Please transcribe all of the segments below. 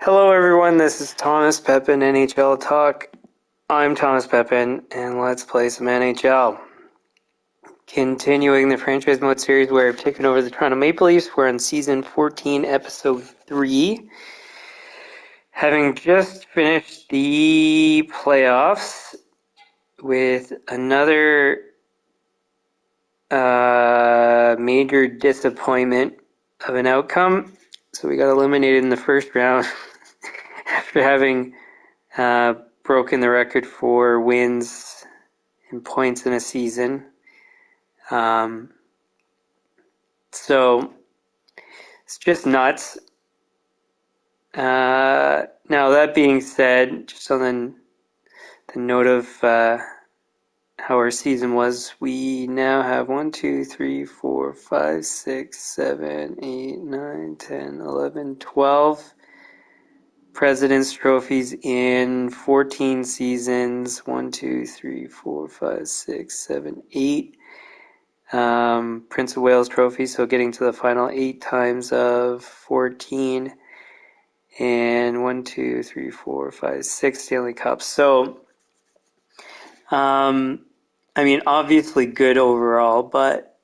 Hello everyone, this is Thomas Pepin NHL Talk. I'm Thomas Pepin, and let's play some NHL. Continuing the franchise mode series where I've taken over the Toronto Maple Leafs, we're on season 14, episode 3. Having just finished the playoffs with another major disappointment of an outcome. So we got eliminated in the first round after having broken the record for wins and points in a season. So it's just nuts. Now that being said, just on the note of how our season was, we now have 1, 2, 3, 4, 5, 6, 7, 8, 9, 10, 11, 12 President's Trophies in 14 seasons. 1, 2, 3, 4, 5, 6, 7, 8 Prince of Wales trophies, so getting to the final 8 times of 14, and 1, 2, 3, 4, 5, 6 Stanley Cups. So, obviously good overall, but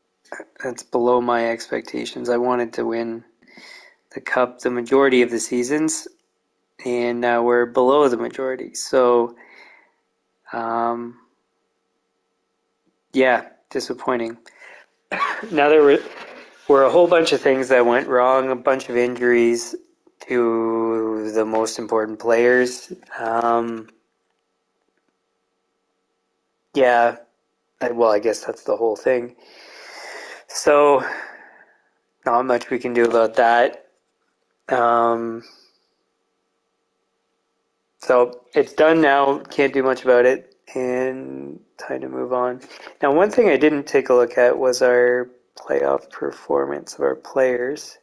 that's below my expectations. I wanted to win the Cup the majority of the seasons, and now we're below the majority. So, disappointing. Now there were a whole bunch of things that went wrong, a bunch of injuries to the most important players. I guess that's the whole thing. So, not much we can do about that. So it's done now, can't do much about it, and time to move on. Now, one thing I didn't take a look at was our playoff performance of our players.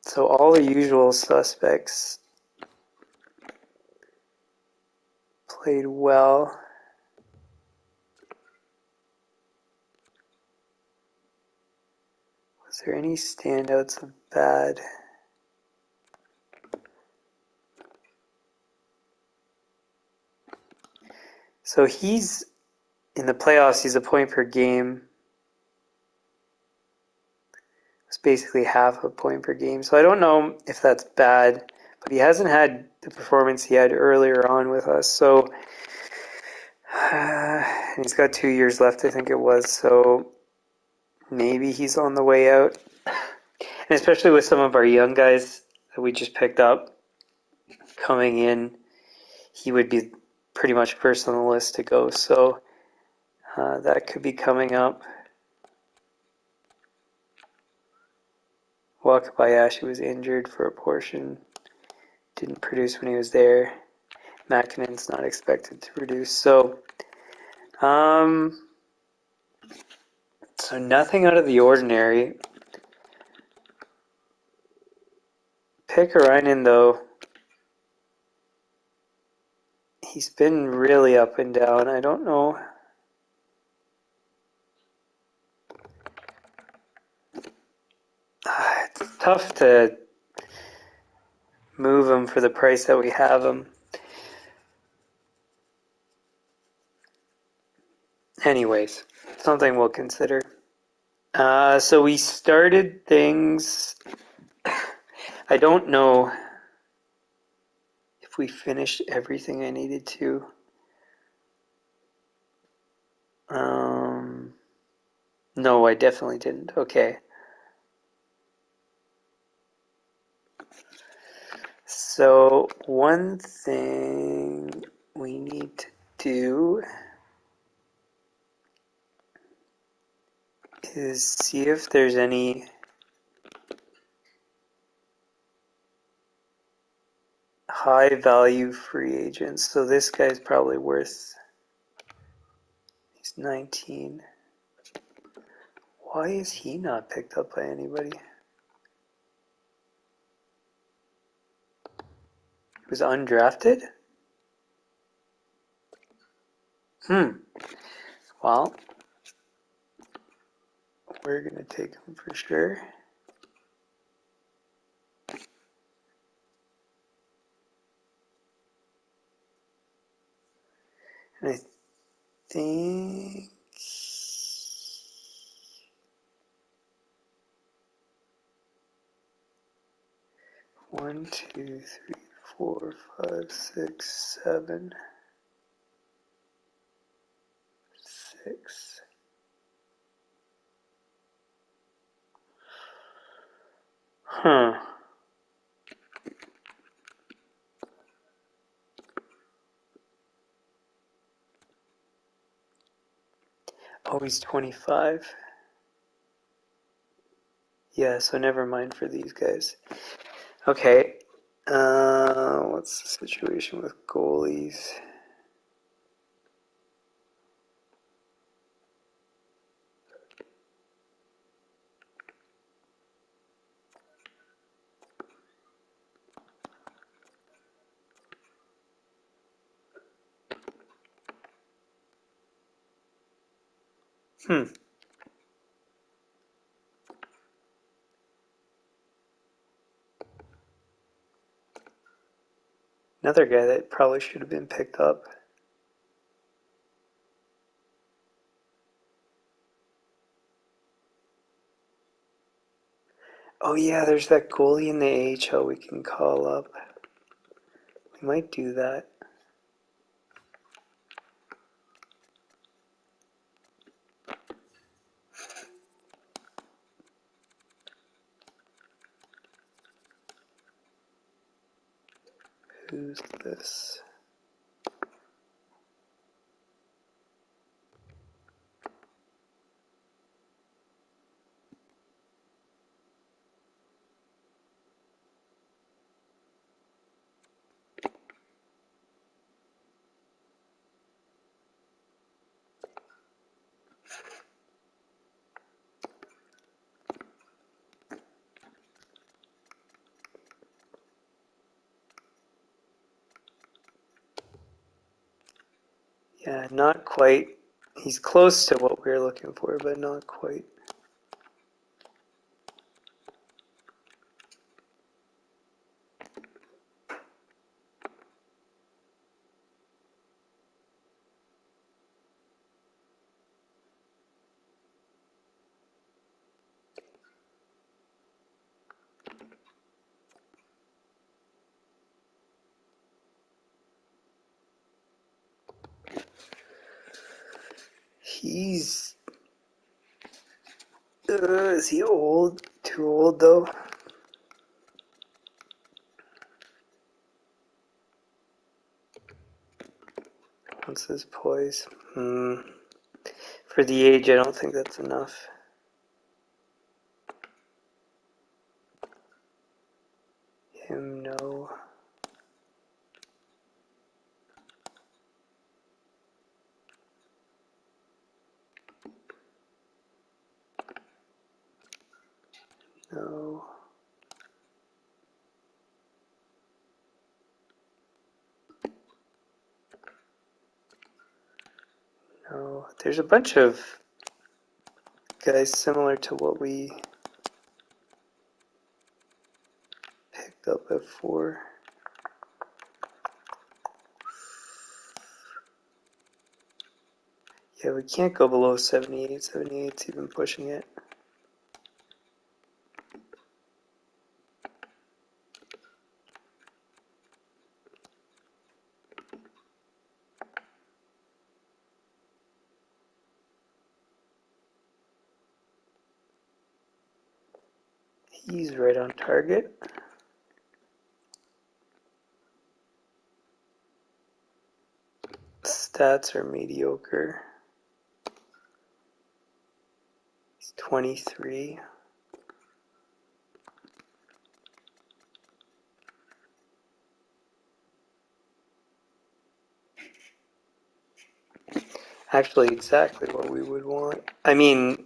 So all the usual suspects played well. Was there any standouts of bad? So he's in the playoffs, he's a point per game. It's basically half a point per game. So I don't know if that's bad, but he hasn't had the performance he had earlier on with us. So he's got 2 years left, I think it was. So maybe he's on the way out. And especially with some of our young guys that we just picked up coming in, he would be pretty much first on the list to go. So that could be coming up. Wakabayashi was injured for a portion. Didn't produce when he was there. Makinen's not expected to produce. So nothing out of the ordinary. Pikkarainen, though, he's been really up and down. I don't know. It's tough to move him for the price that we have him. Anyways, something we'll consider. So we started things. I don't know if we finished everything I needed to. No, I definitely didn't. Okay. So one thing we need to do is see if there's any high value free agents. So this guy's probably worth, he's 19. Why is he not picked up by anybody? He was undrafted? Well, we're going to take him for sure. And I think 1, 2, 3, 4, 5, 6, 7, 6. Huh. Oh, he's 25. Yeah, so never mind for these guys. Okay. What's the situation with goalies? Another guy that probably should have been picked up. Oh yeah, there's that goalie in the AHL we can call up. We might do that. Who's this? Yeah, not quite. He's close to what we were looking for, but not quite. Is he old? Too old though? What's his poise? For the age, I don't think that's enough. Him, no. No. No. There's a bunch of guys similar to what we picked up at 4. Yeah, we can't go below 78. 78's even pushing it. He's right on target. Stats are mediocre. He's 23. Actually, exactly what we would want. I mean,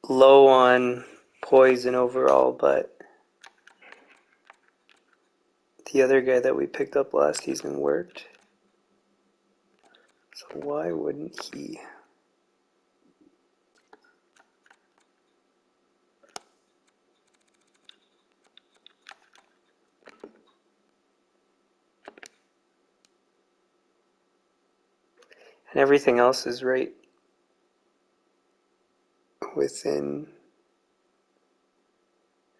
low on poise and overall, but the other guy that we picked up last season worked. So why wouldn't he? And everything else is right within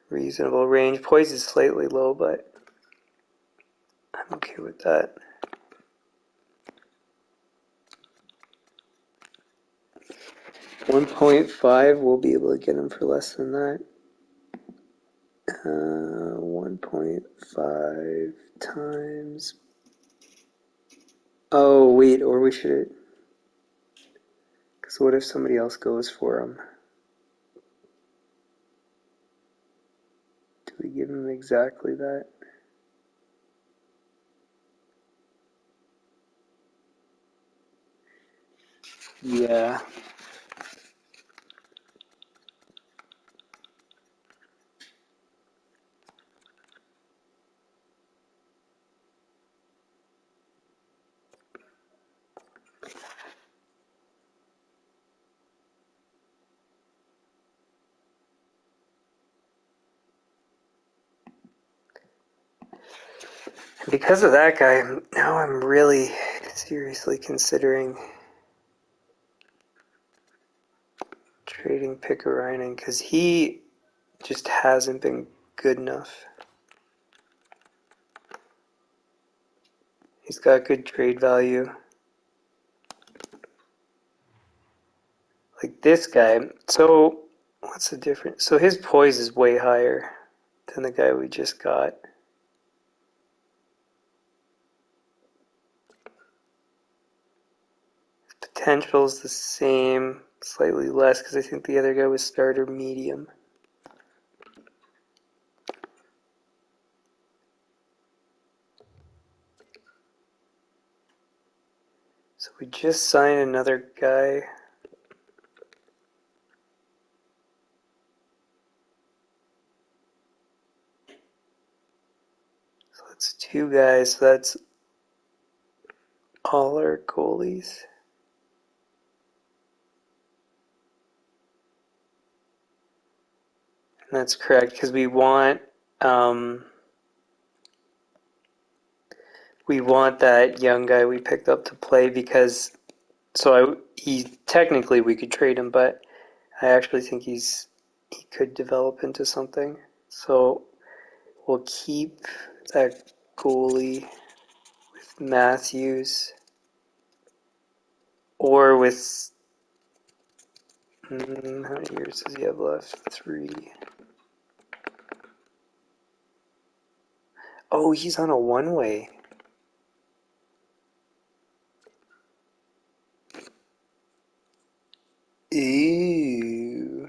reasonable range. Poise is slightly low, but I'm okay with that. $1.5, we'll be able to get him for less than that. 1.5 times. Oh, wait, or we should. Because what if somebody else goes for him? Do we give him exactly that? Yeah. And because of that guy, now I'm really seriously considering trading Pickarainen because he just hasn't been good enough. He's got good trade value. Like this guy. So, what's the difference? So his poise is way higher than the guy we just got. Potential is the same, slightly less because I think the other guy was starter medium. So we just signed another guy. So that's two guys. So that's all our goalies. And that's correct because we want that young guy we picked up to play because technically we could trade him, but I actually think he could develop into something. So we'll keep that goalie with Matthews or with how many years does he have left? 3. Oh, he's on a one-way. Ew.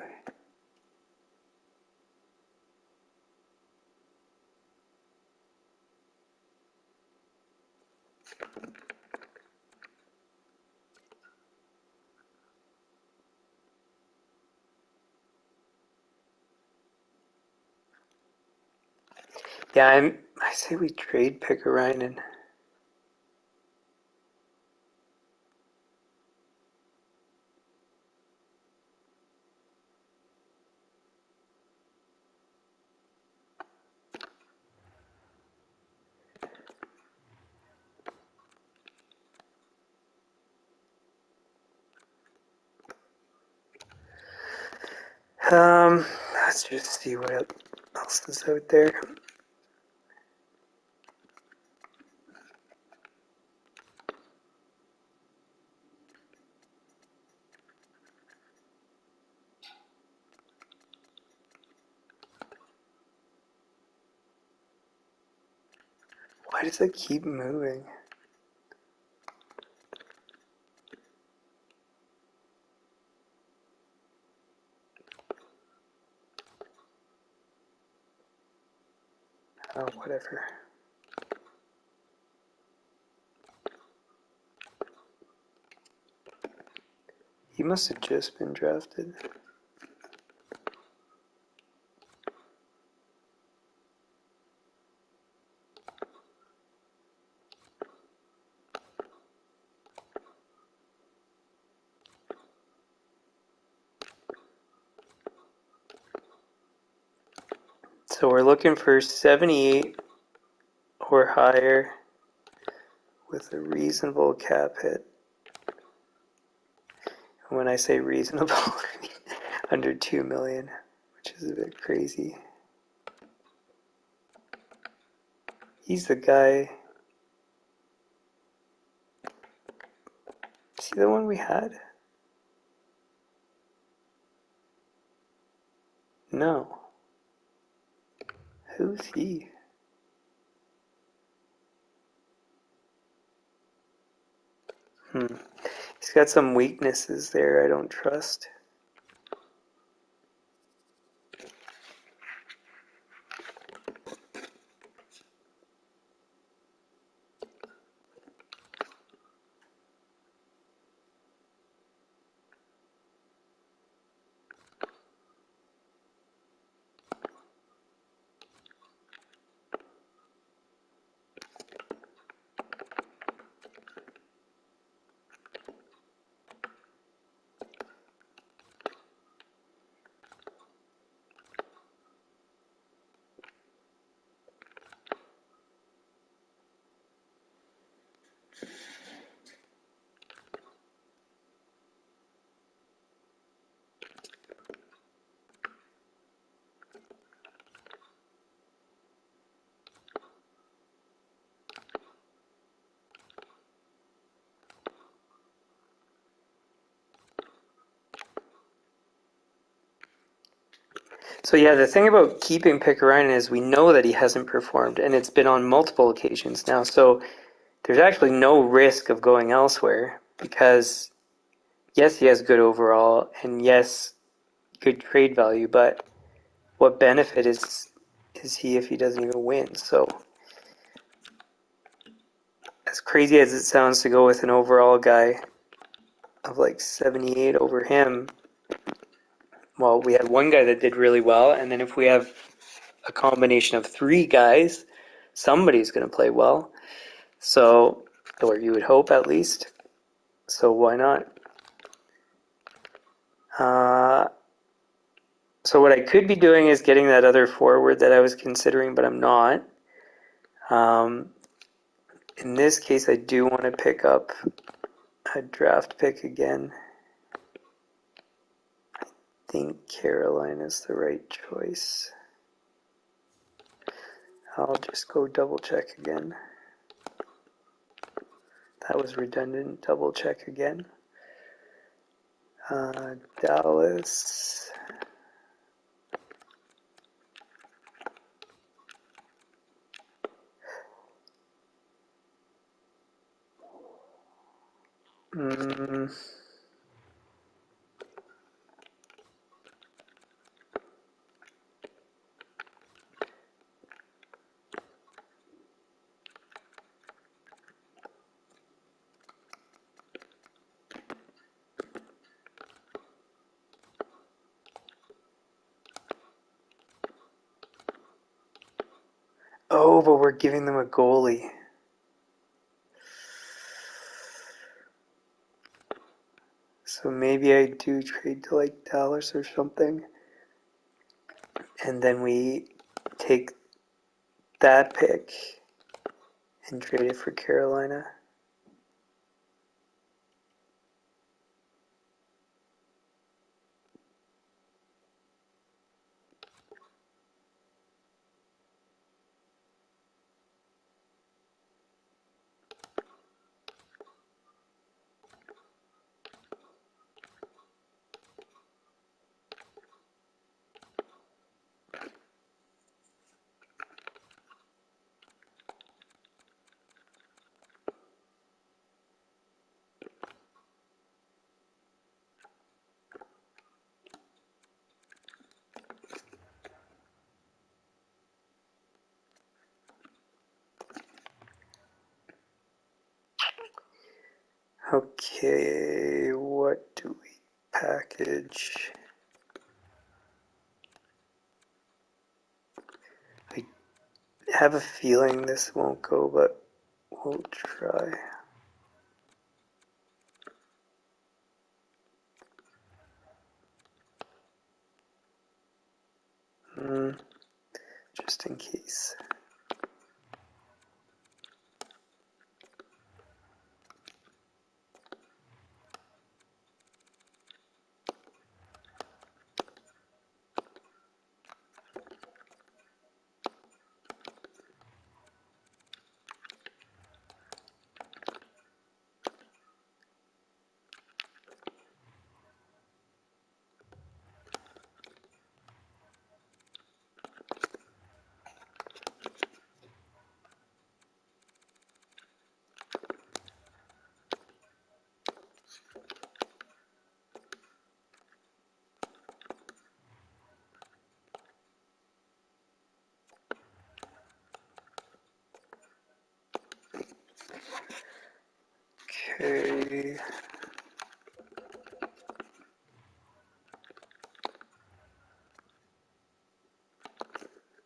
Yeah, I say we trade Pickarainen. Let's just see what else is out there. Why does it keep moving? Oh, whatever. He must have just been drafted. So we're looking for 78 or higher with a reasonable cap hit. When I say reasonable, I mean under 2 million, which is a bit crazy. He's the guy. Is he the one we had? No. Who's he? He's got some weaknesses there I don't trust. So yeah, the thing about keeping Pikkarainen is we know that he hasn't performed, and it's been on multiple occasions now. So there's actually no risk of going elsewhere because yes, he has good overall, and yes, good trade value. But what benefit is he if he doesn't even win? So as crazy as it sounds to go with an overall guy of like 78 over him, well, we had one guy that did really well, and then if we have a combination of three guys, somebody's going to play well. So, or you would hope at least. So why not? So what I could be doing is getting that other forward that I was considering, but I'm not. In this case, I do want to pick up a draft pick again. I think Carolina's the right choice. I'll just go double check again. That was redundant. Double check again. Dallas. Oh, but we're giving them a goalie. So maybe I do trade to like Dallas or something. And then we take that pick and trade it for Carolina. Okay, what do we package? I have a feeling this won't go, but we'll try. Just in case. Okay.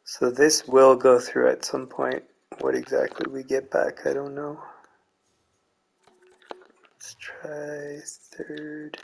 So this will go through at some point. What exactly we get back, I don't know. Let's try third.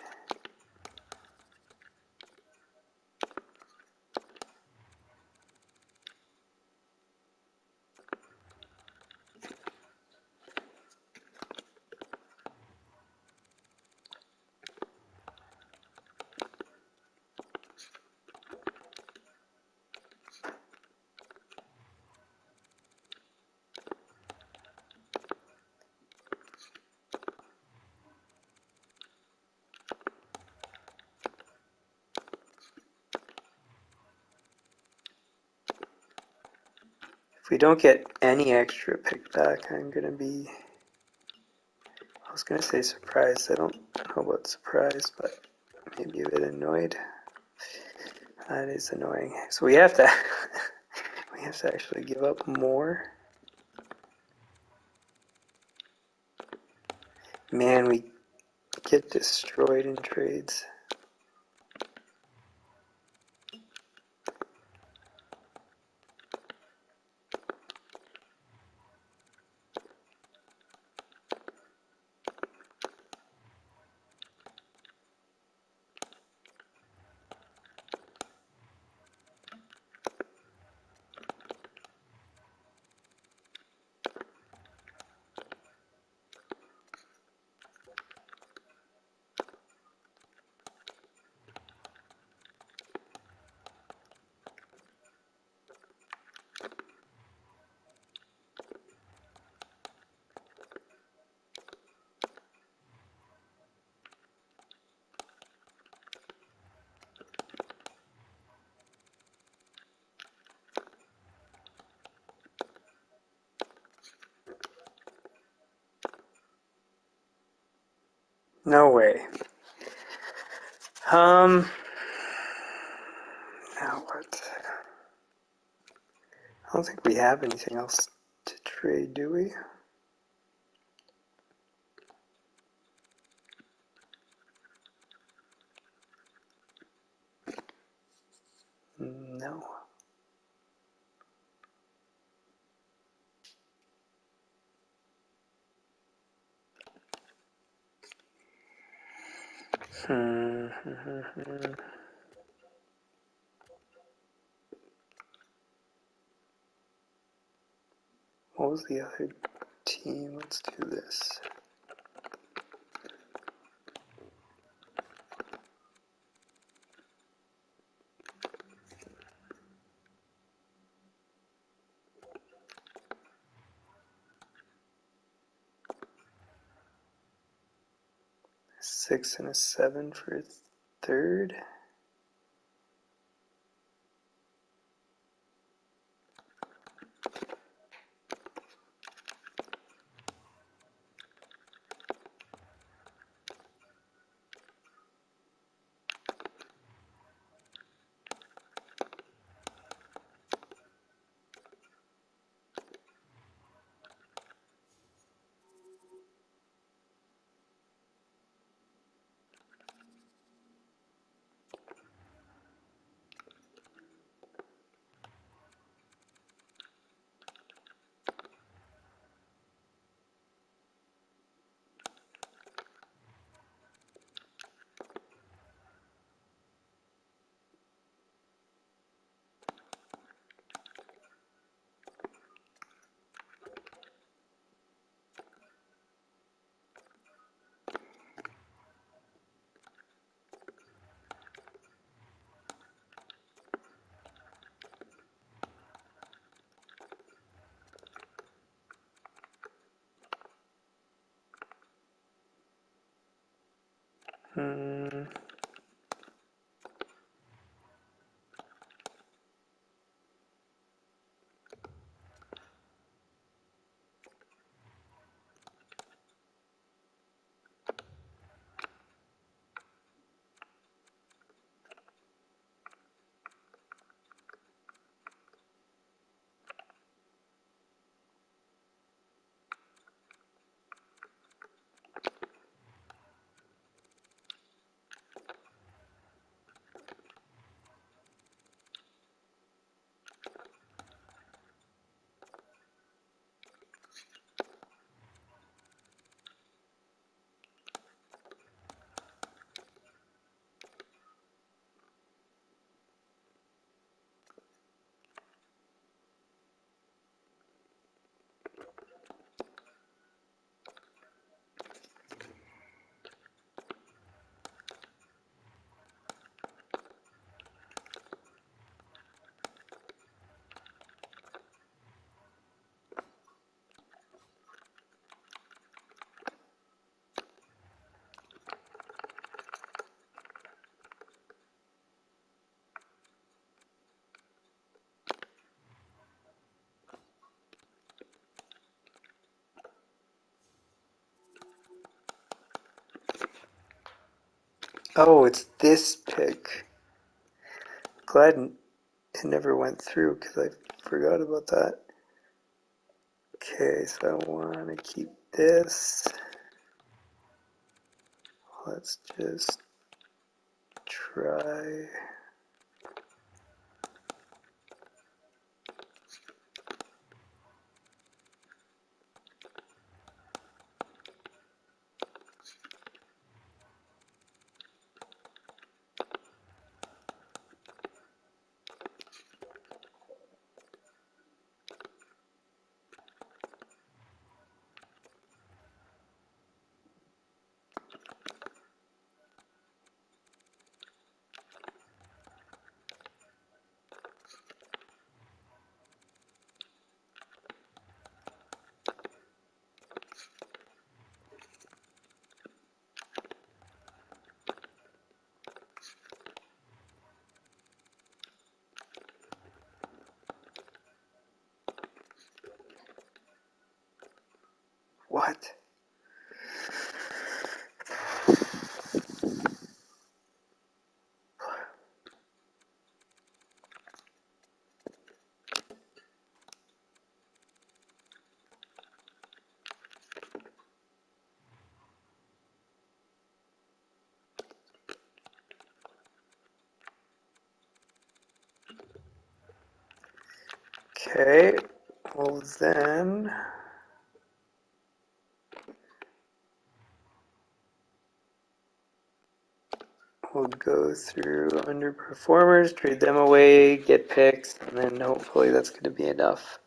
If we don't get any extra pick back, I'm going to be, I was going to say surprised. I don't know about surprised, but maybe a bit annoyed. That is annoying. So we have to, we have to actually give up more. Man, we get destroyed in trades. No way. Now what? I don't think we have anything else to trade, do we? No. What was the other team? Let's do this. A 6 and a 7 for third. Hmm. Oh, it's this pick. Glad it never went through because I forgot about that. Okay, so I want to keep this. Let's just try. What? Okay, well then we'll go through underperformers, trade them away, get picks, and then hopefully that's going to be enough.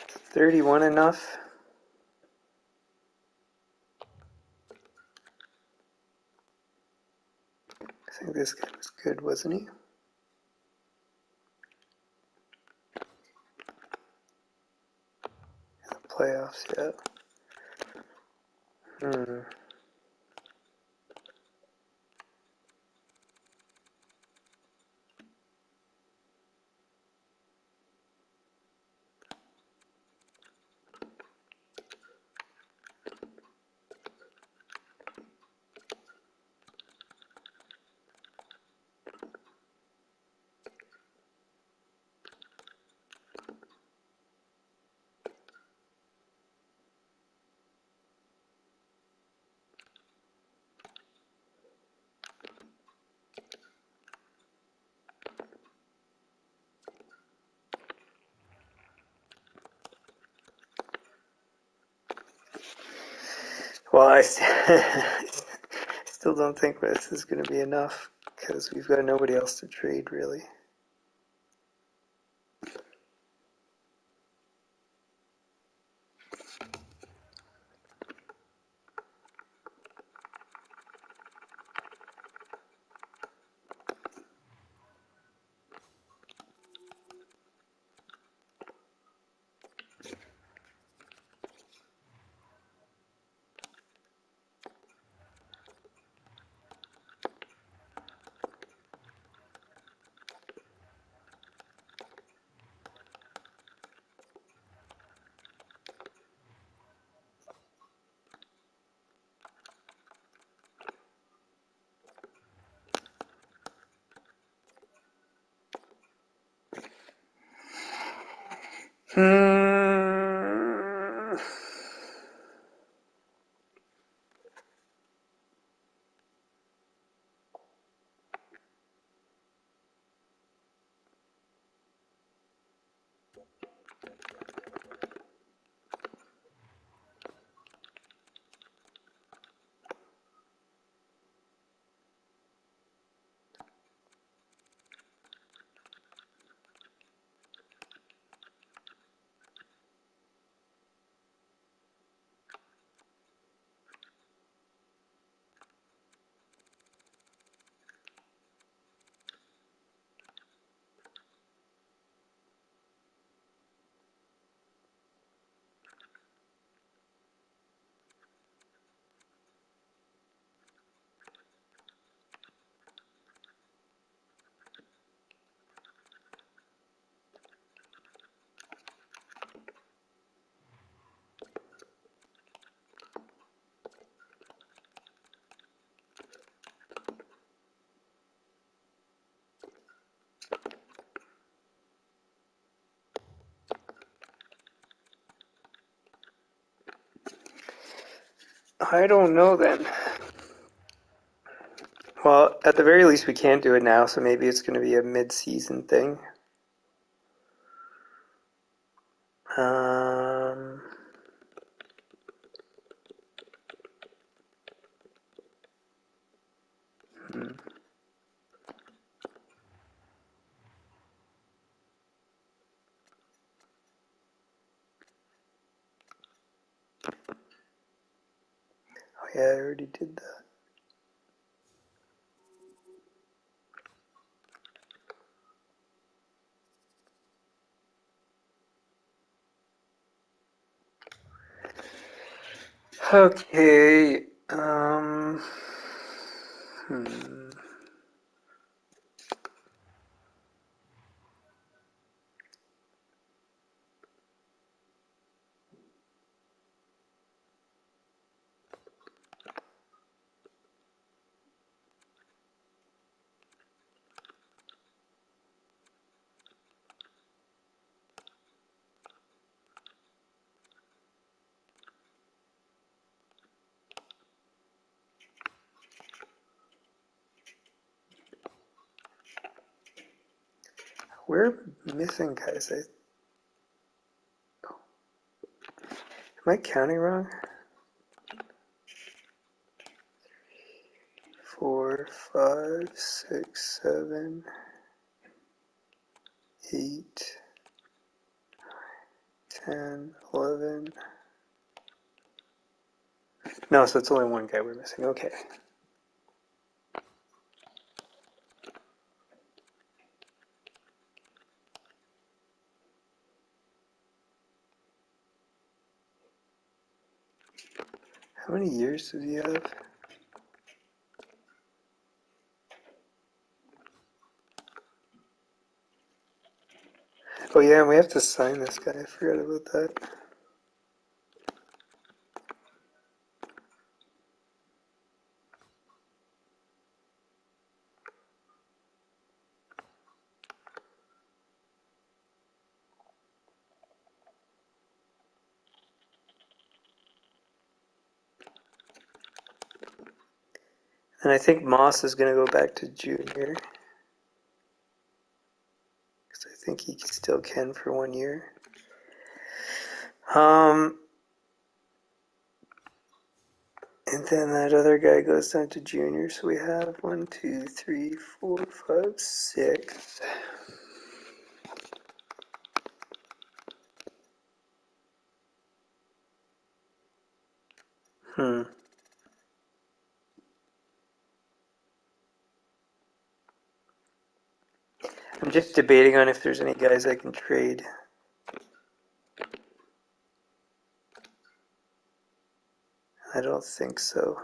Is 31 enough? I think this guy was good, wasn't he? In the playoffs, yeah. Well, I still don't think this is going to be enough. because we've got nobody else to trade, really. I don't know then. Well, at the very least, we can't do it now, so maybe it's going to be a mid-season thing. Um, hmm. Oh yeah, I already did that. Okay. Hmm. We're missing guys. Am I counting wrong? 4, 5, 6, 7, 8, 10, 11. No, so it's only one guy we're missing. Okay. How many years does he have? Oh yeah, and we have to sign this guy. I forgot about that. And I think Moss is going to go back to junior. Because I think he still can for 1 year. And then that other guy goes down to junior, so we have 1, 2, 3, 4, 5, 6. I'm just debating on if there's any guys I can trade. I don't think so.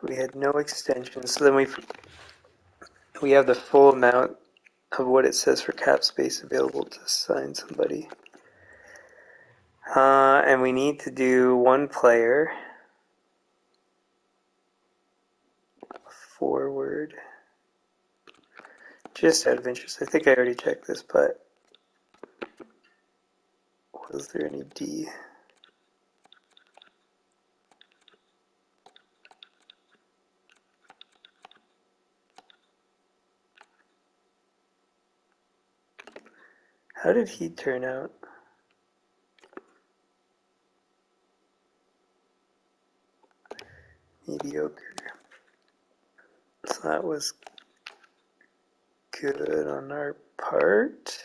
We had no extensions, so then we have the full amount of what it says for cap space available to sign somebody. And we need to do one player. Forward. Just out of interest, I think I already checked this, but was there any D? How did he turn out? Mediocre. So that was good on our part.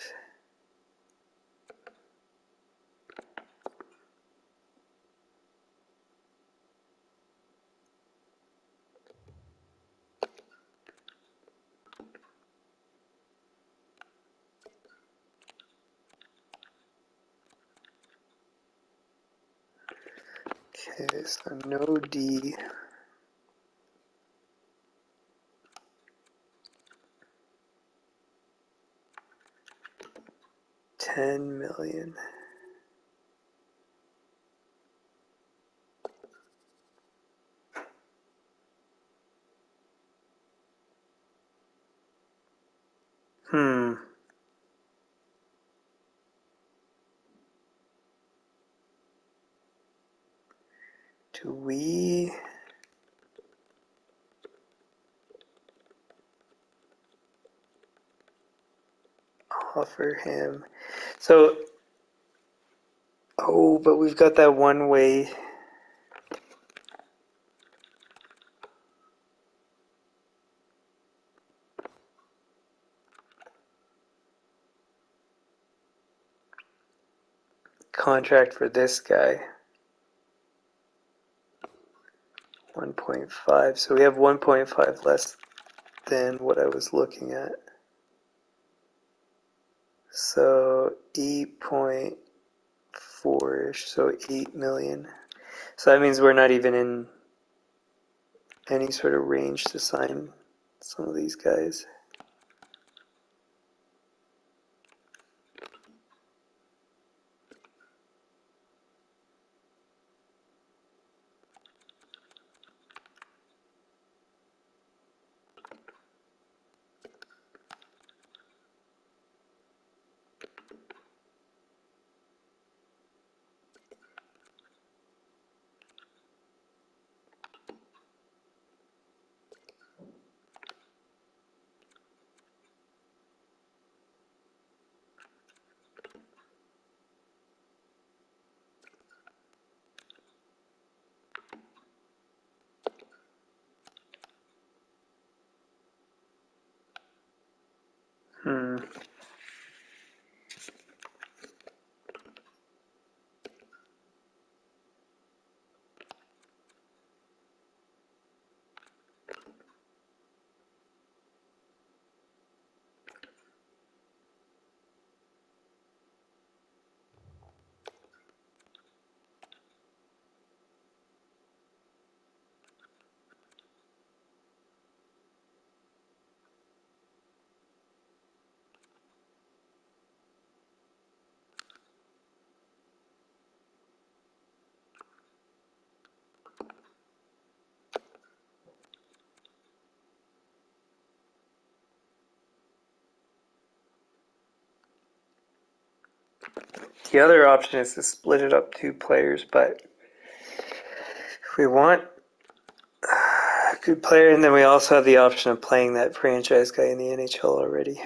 Okay, so no D. $10 million. Do we offer him? So, but we've got that one way. Contract for this guy. 1.5. So we have 1.5 less than what I was looking at. So 8.4-ish, so 8 million. So that means we're not even in any sort of range to sign some of these guys. The other option is to split it up 2 players, but if we want a good player, and then we also have the option of playing that franchise guy in the NHL already.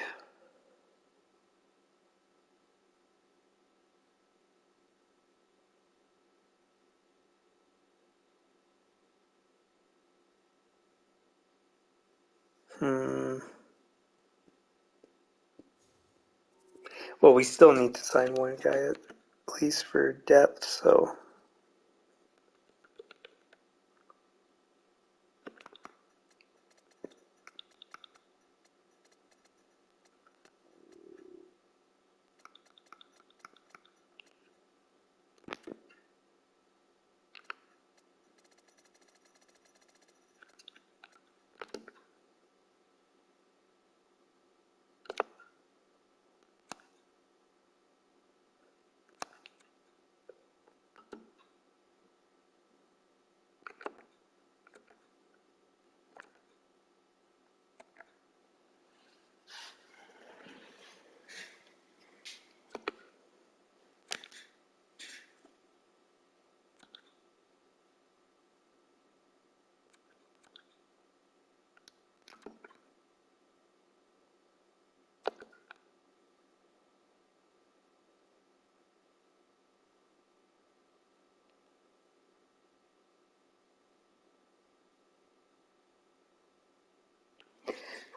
Well, we still need to sign one guy at least for depth, so.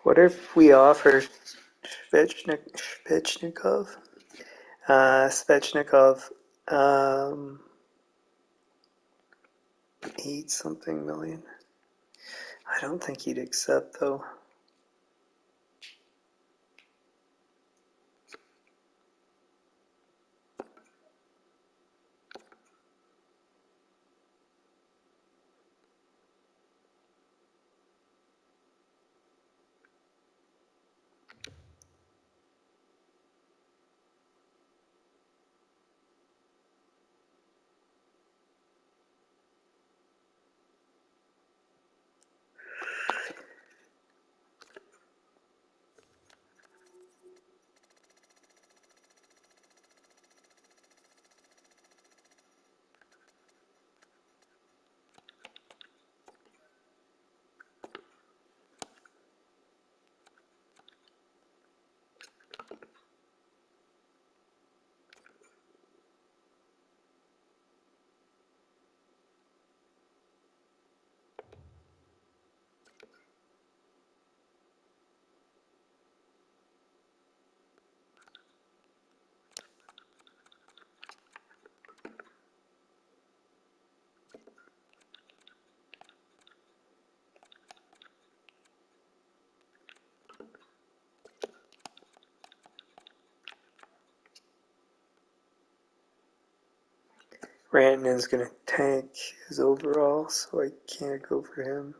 What if we offer Svechnikov, 8-something million? I don't think he'd accept, though. Rantanen's going to tank his overall, so I can't go for him.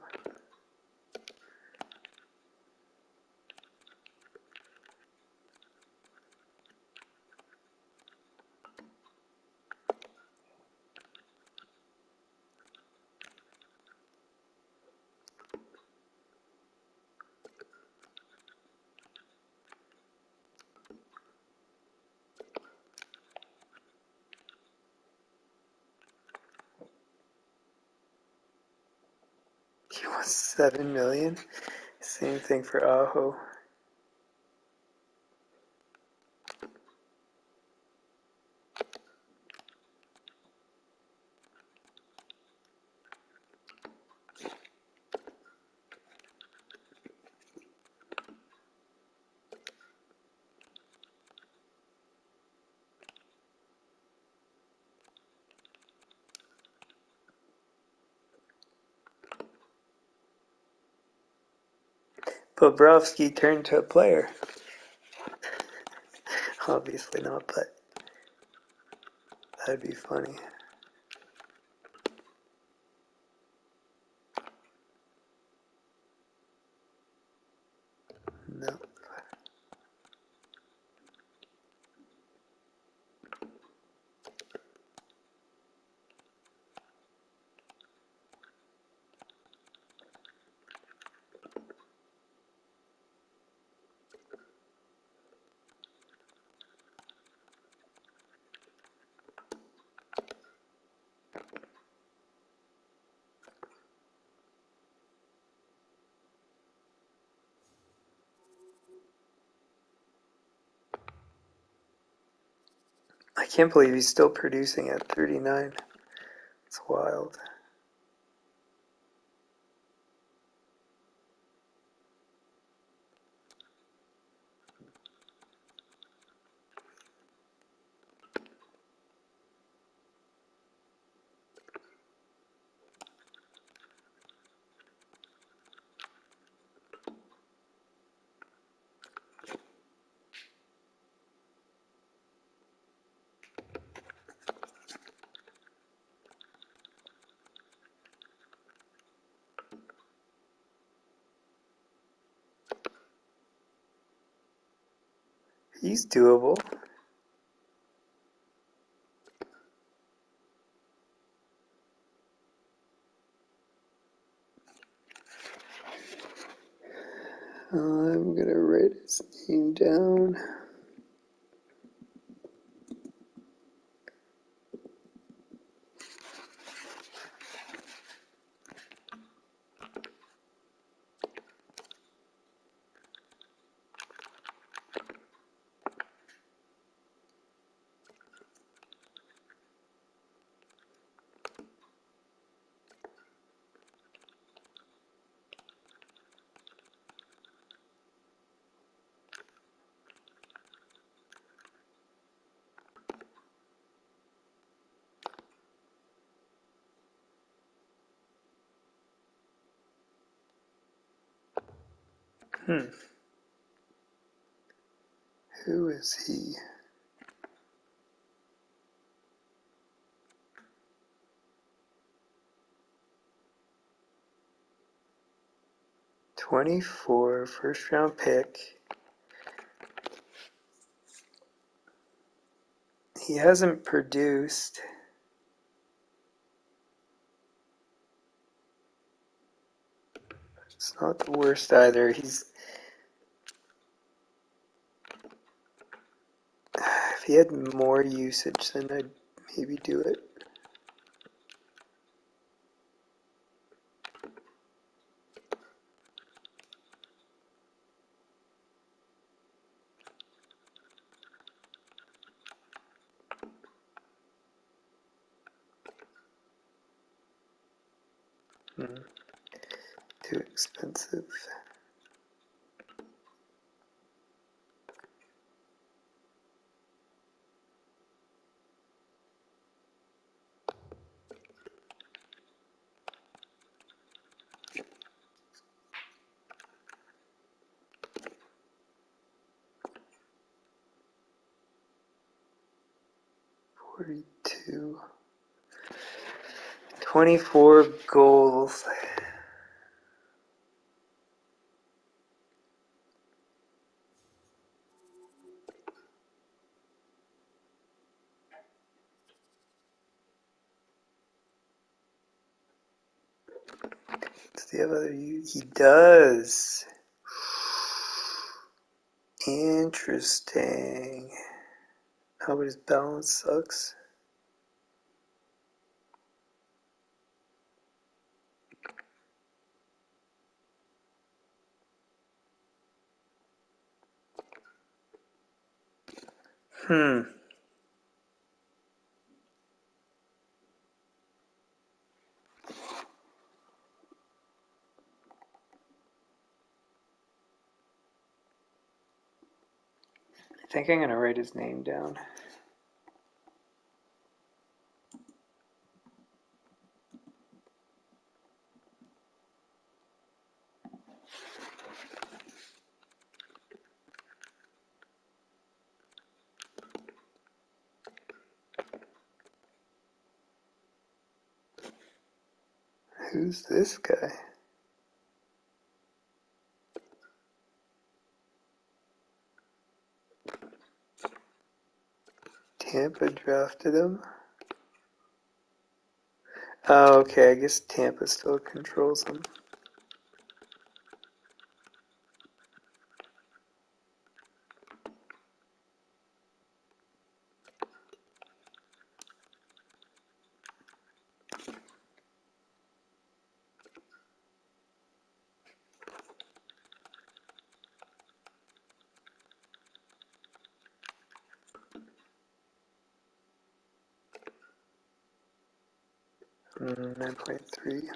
He wants 7 million. Same thing for Aho. Bobrovsky turned to a player. Obviously not, but that'd be funny. No. can't believe he's still producing at 39. It's wild. He's doable. I'm gonna write his name down. Who is he? '24 first round pick. He hasn't produced. It's not the worst either. If he had more usage, then I'd maybe do it. Too expensive. $42. 24 goals. Does he have other use? He does. Interesting. How about his balance sucks? I think I'm gonna write his name down. Who's this guy? Tampa drafted him. Oh, okay, I guess Tampa still controls him. 9.3.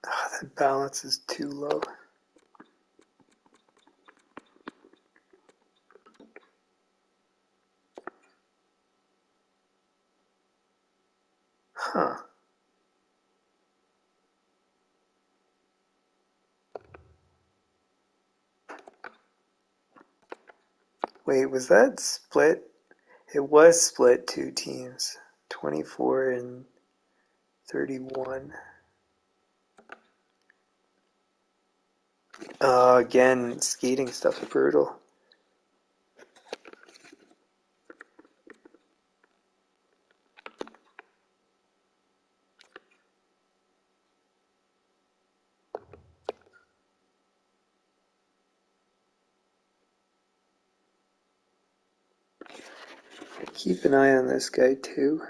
Oh, that balance is too low. Huh. Wait, was that split? It was split 2 teams. 24 and 31. Again, skating stuff is brutal. Keep an eye on this guy too.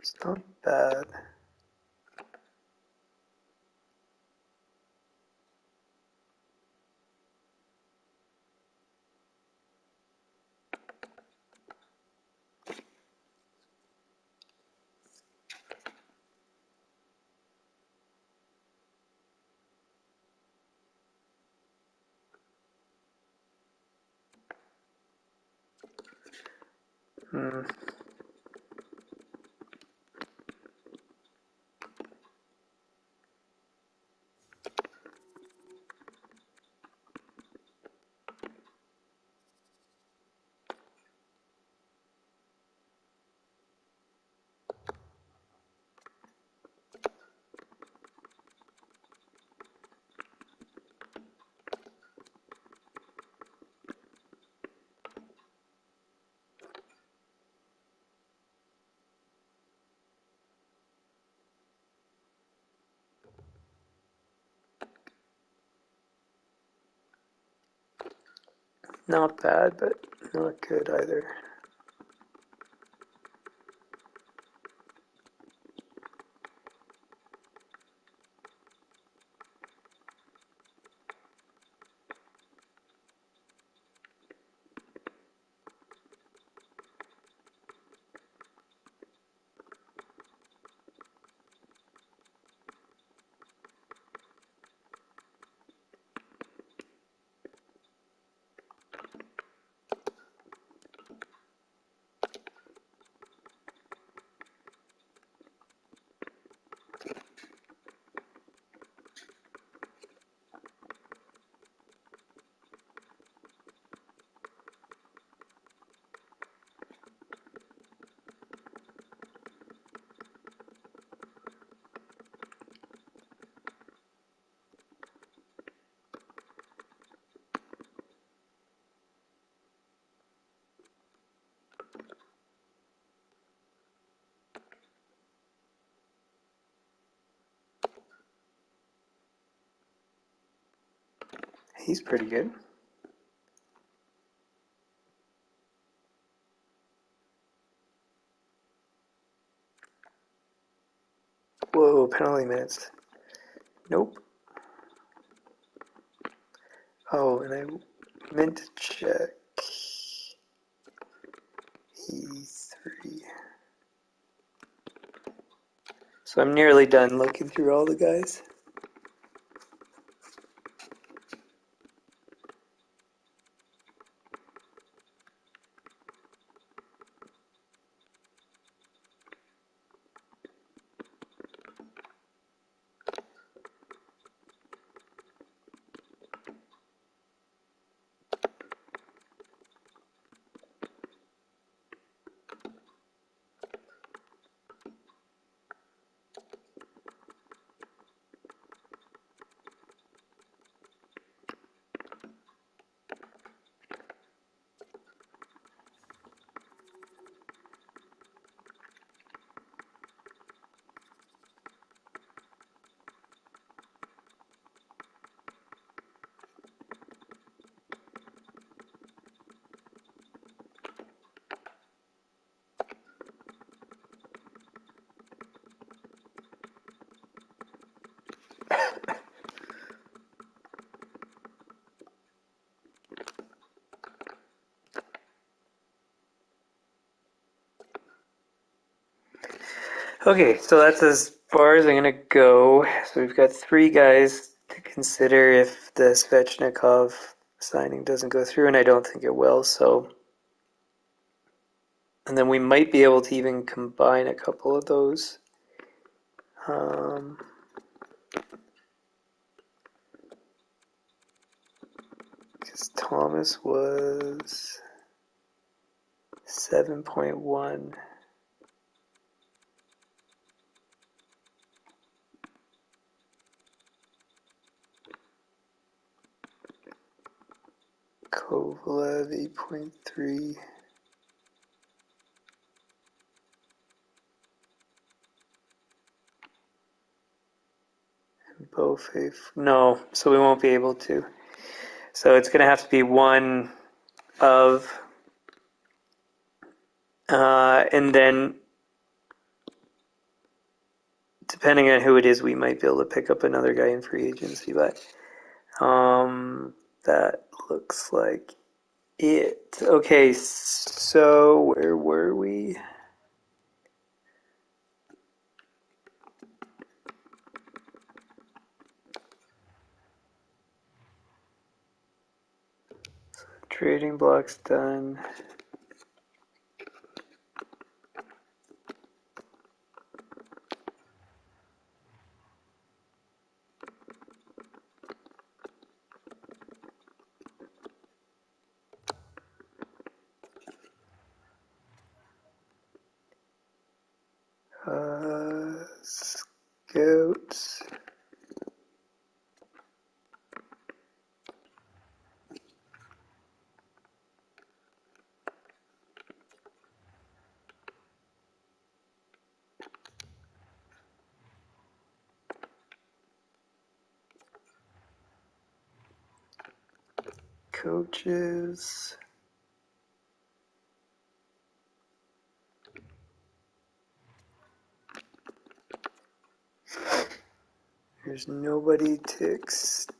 It's not bad. Not bad, but not good either. He's pretty good. Whoa, penalty minutes. Nope. Oh, and I meant to check. E3. So I'm nearly done looking through all the guys. Okay, so that's as far as I'm going to go. So we've got three guys to consider if the Svechnikov signing doesn't go through, and I don't think it will. So, and then we might be able to even combine a couple of those. Because Thomas was 7.1. Kovalev 8.3. And Beaufaith. No, so we won't be able to. So it's going to have to be one of, and then depending on who it is, we might be able to pick up another guy in free agency. But that looks like it. Okay, so where were we? Trading blocks done. Scouts. Coaches. There's nobody to extend.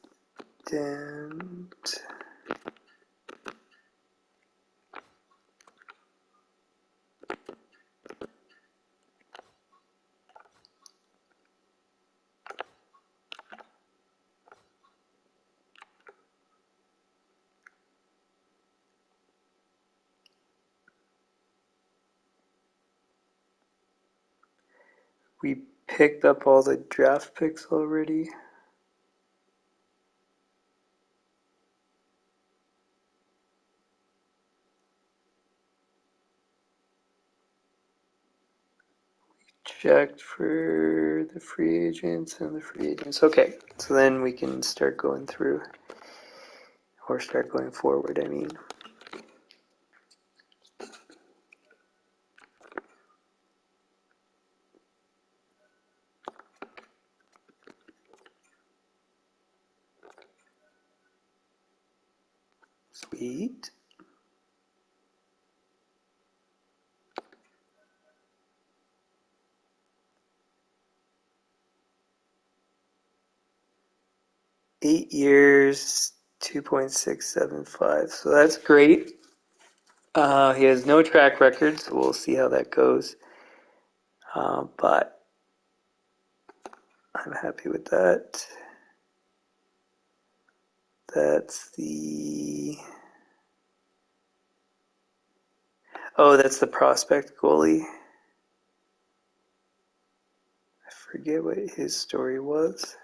We picked up all the draft picks already. Checked for the free agents and the free agents. Okay, so then we can start going through, or start going forward, I mean. Sweet. Eight years, 2.675. So that's great. He has no track record, so we'll see how that goes. But I'm happy with that. That's the... Oh, that's the prospect goalie. I forget what his story was.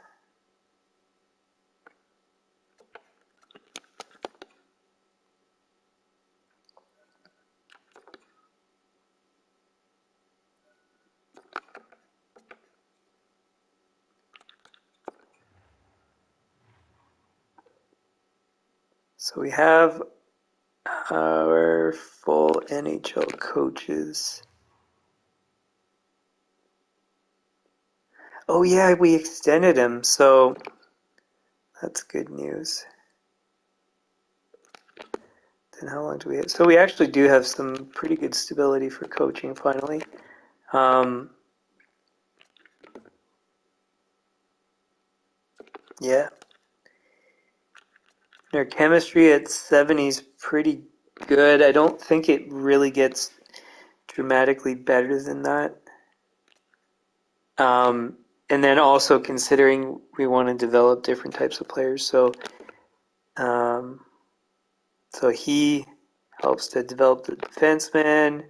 So we have our full NHL coaches. Oh yeah, we extended him, so that's good news. Then how long do we have? So we actually do have some pretty good stability for coaching finally. Yeah. Their chemistry at 70 is pretty good. I don't think it really gets dramatically better than that. And then also considering we want to develop different types of players. So he helps to develop the defensemen,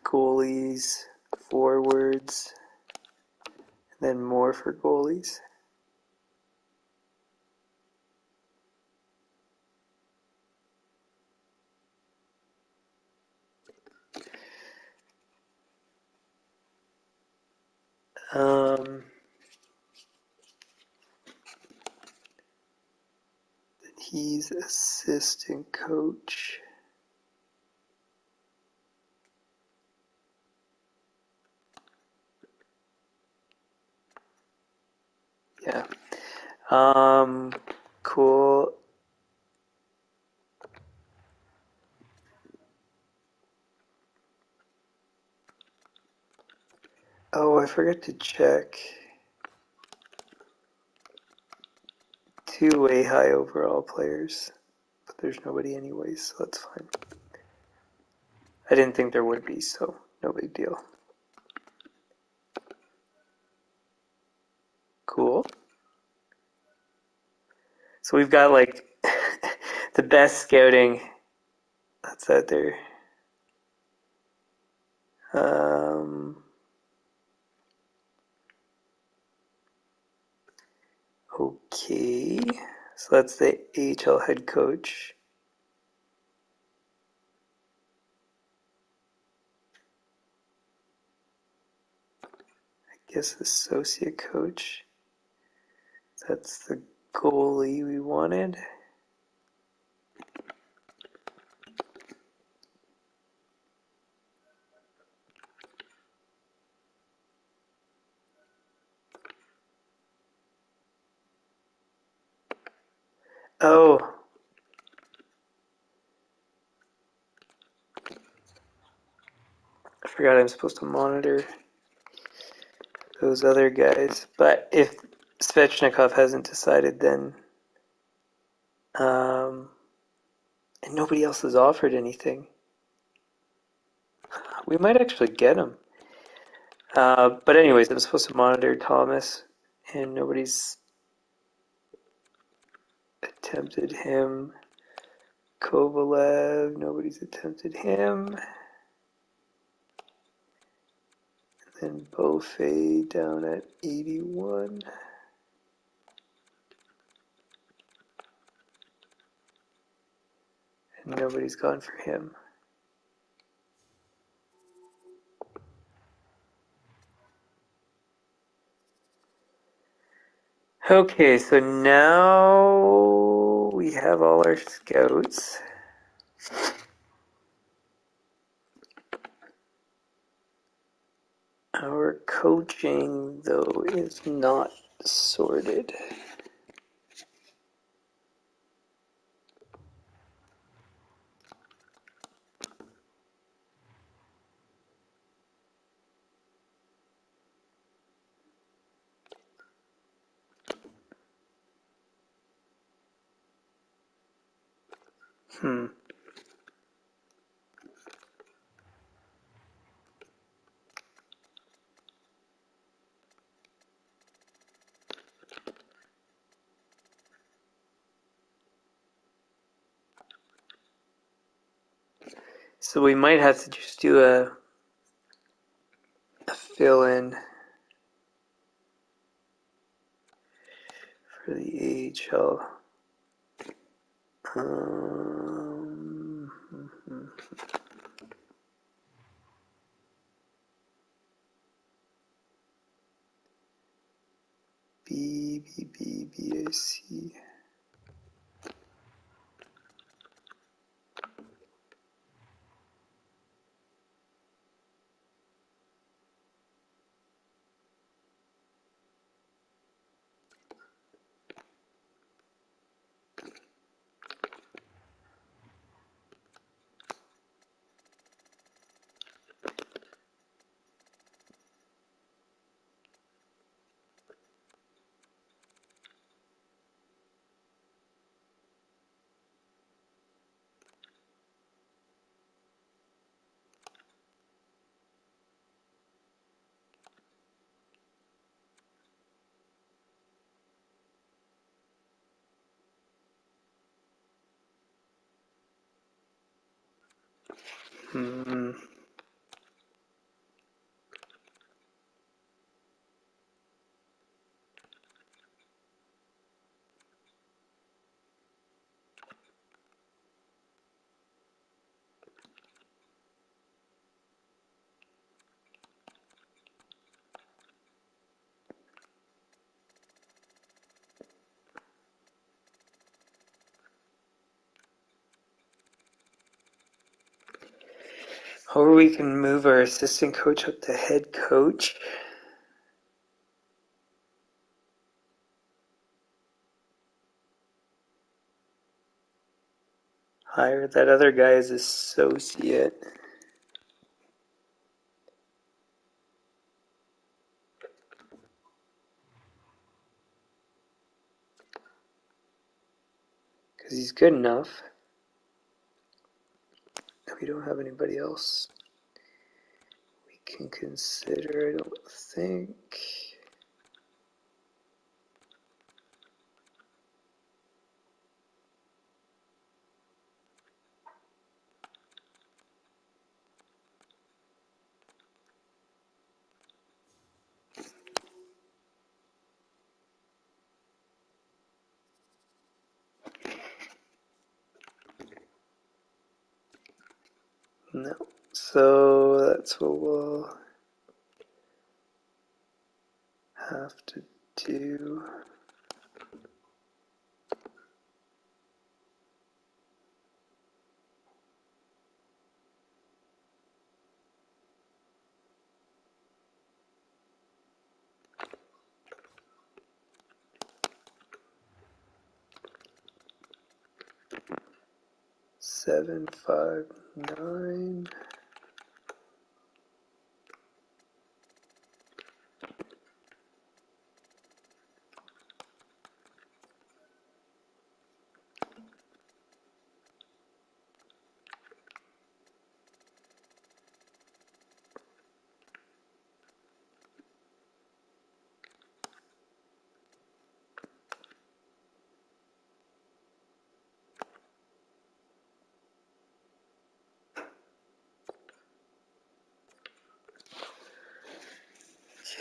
goalies, forwards, and then more for goalies. He's assistant coach. Yeah. Cool. Oh, I forgot to check. 2 way high overall players, but there's nobody anyways, so that's fine. I didn't think there would be, so no big deal. Cool. So we've got like the best scouting that's out there. Okay, so that's the AHL head coach. I guess associate coach. That's the goalie we wanted. Oh, I forgot I'm supposed to monitor those other guys. But if Svechnikov hasn't decided, then and nobody else has offered anything, we might actually get him. But anyways, I'm supposed to monitor Thomas, and nobody's attempted him. Kovalev, nobody's attempted him. And then Beaufait down at 81. And nobody's gone for him. Okay, so now we have all our scouts. Our coaching, though, is not sorted. So we might have to just do a fill-in for the AHL. BAC. Hmm. Or we can move our assistant coach up to head coach. Hire that other guy as associate. Because he's good enough. We don't have anybody else we can consider, I don't think. No. So that's what we'll have to do. Seven, 5, 9.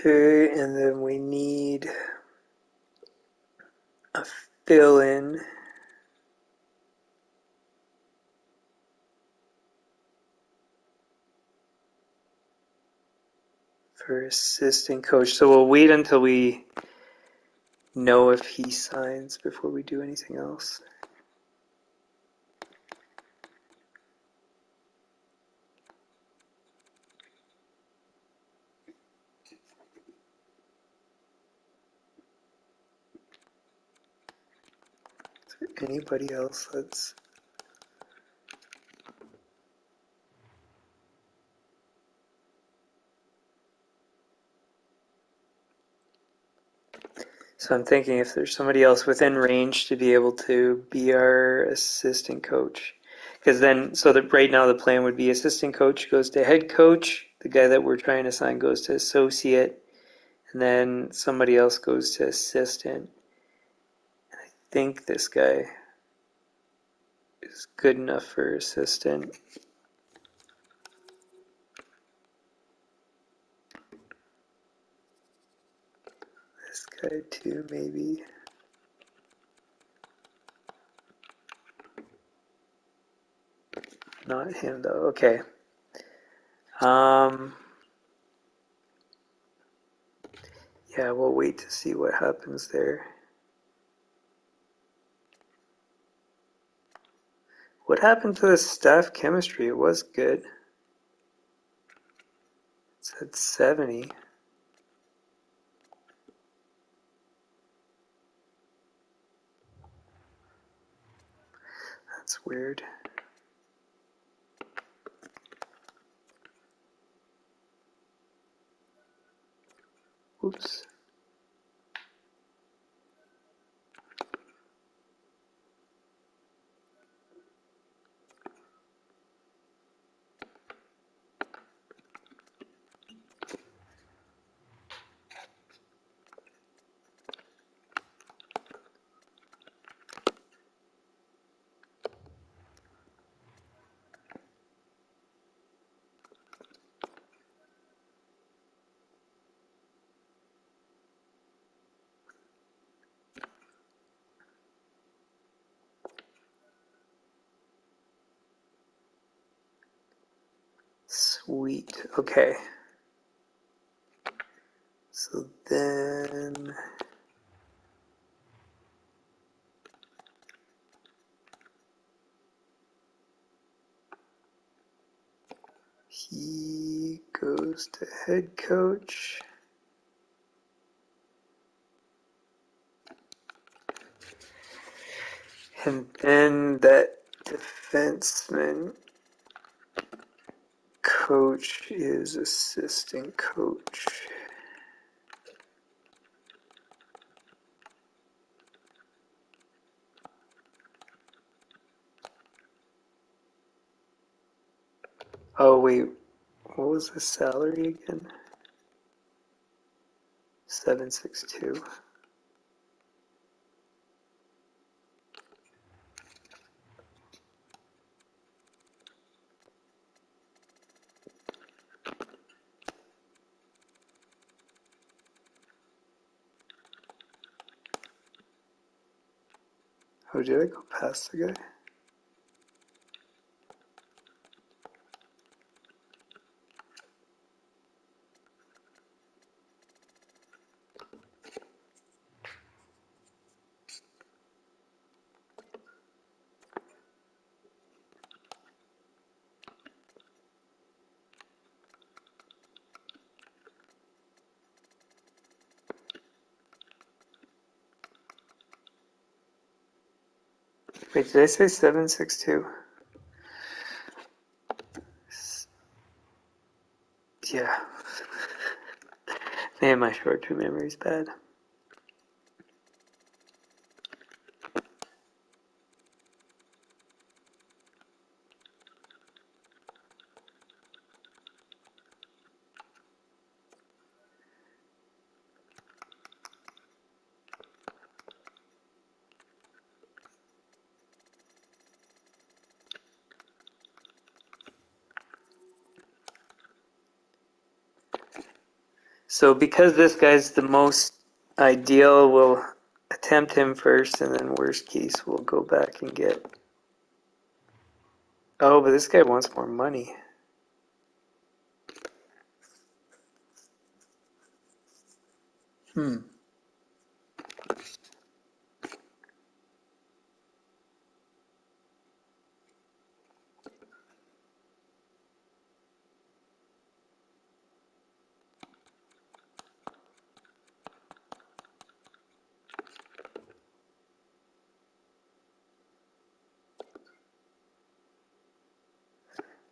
Okay, and then we need a fill-in. For assistant coach. So we'll wait until we know if he signs before we do anything else. Is there anybody else that's... So I'm thinking if there's somebody else within range to be able to be our assistant coach. Because then, so that right now the plan would be assistant coach goes to head coach, the guy that we're trying to sign goes to associate, and then somebody else goes to assistant. I think this guy is good enough for assistant. This guy too, maybe. Not him though. Okay. Yeah, we'll wait to see what happens there. What happened to the staff chemistry? It was good. It's at 70. That's weird. Oops. Sweet. Okay. So then he goes to head coach. And then that defenseman coach is assistant coach. Oh wait, what was the salary again? 762. Oh, did I go past the guy? Wait, did I say 762? Yeah. Man, my short-term memory's bad. So because this guy's the most ideal, we'll attempt him first, and then worst case, we'll go back and get... Oh, but this guy wants more money.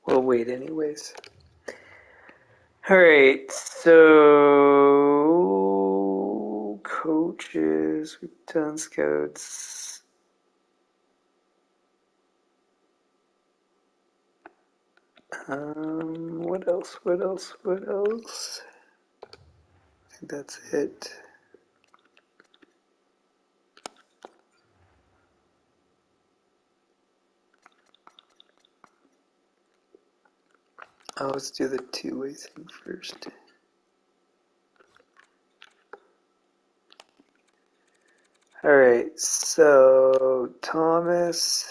We'll wait anyways. Alright, so... Coaches, we've done scouts. What else? I think that's it. Oh, let's do the two-way thing first. Alright, so Thomas,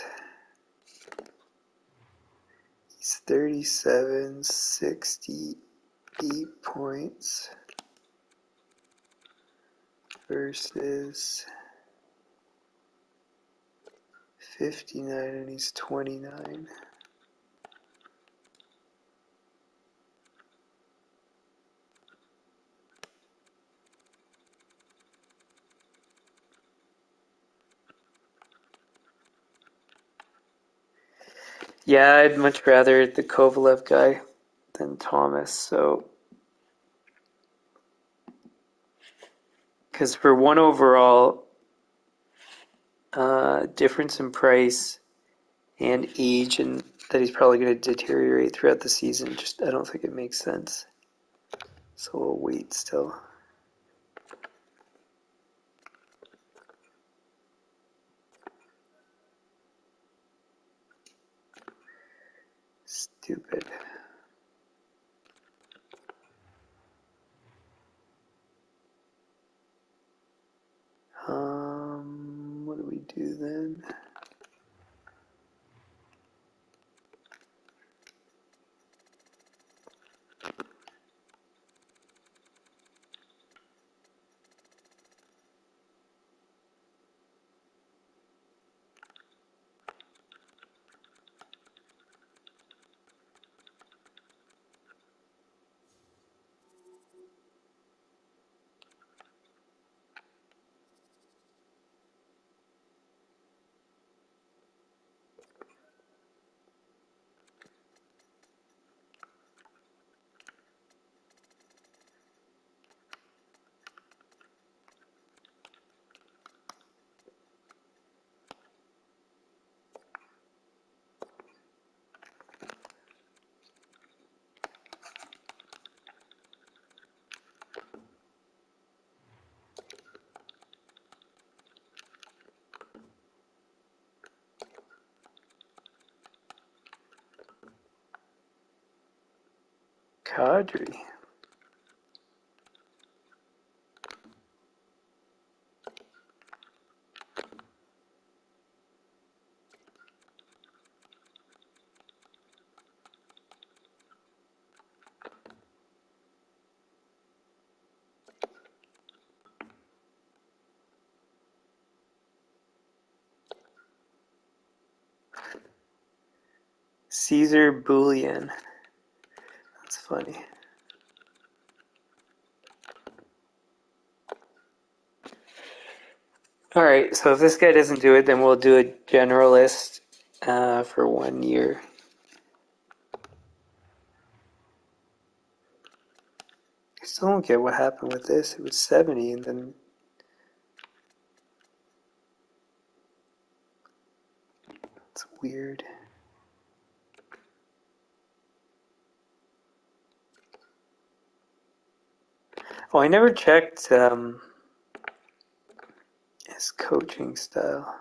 he's 37, 68 points versus 59, and he's 29. Yeah, I'd much rather the Kovalev guy than Thomas, so... Because for one overall, difference in price and age, and that he's probably going to deteriorate throughout the season, just I don't think it makes sense. So we'll wait still. Stupid. What do we do then? Kadri. Caesar Bullion. That's funny. Alright, so if this guy doesn't do it, then we'll do a generalist for 1 year. I still don't get what happened with this. It was 70 and then it's weird. Oh, I never checked his coaching style.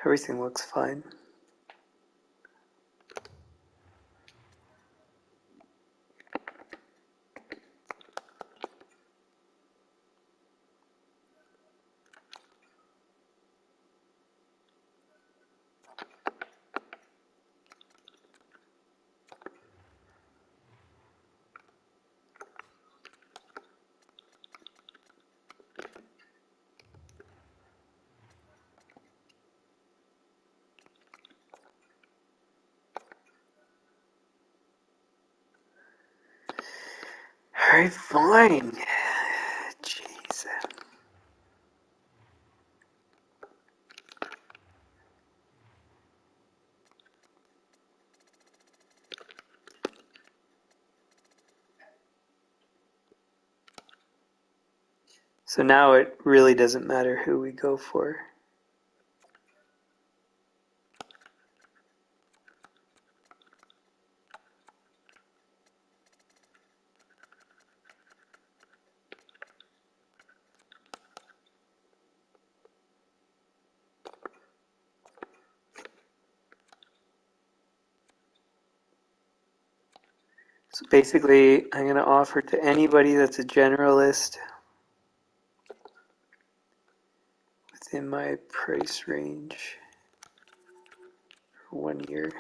Everything looks fine. Alright, fine. Jeez. So now it really doesn't matter who we go for. So basically, I'm going to offer to anybody that's a generalist within my price range for 1 year.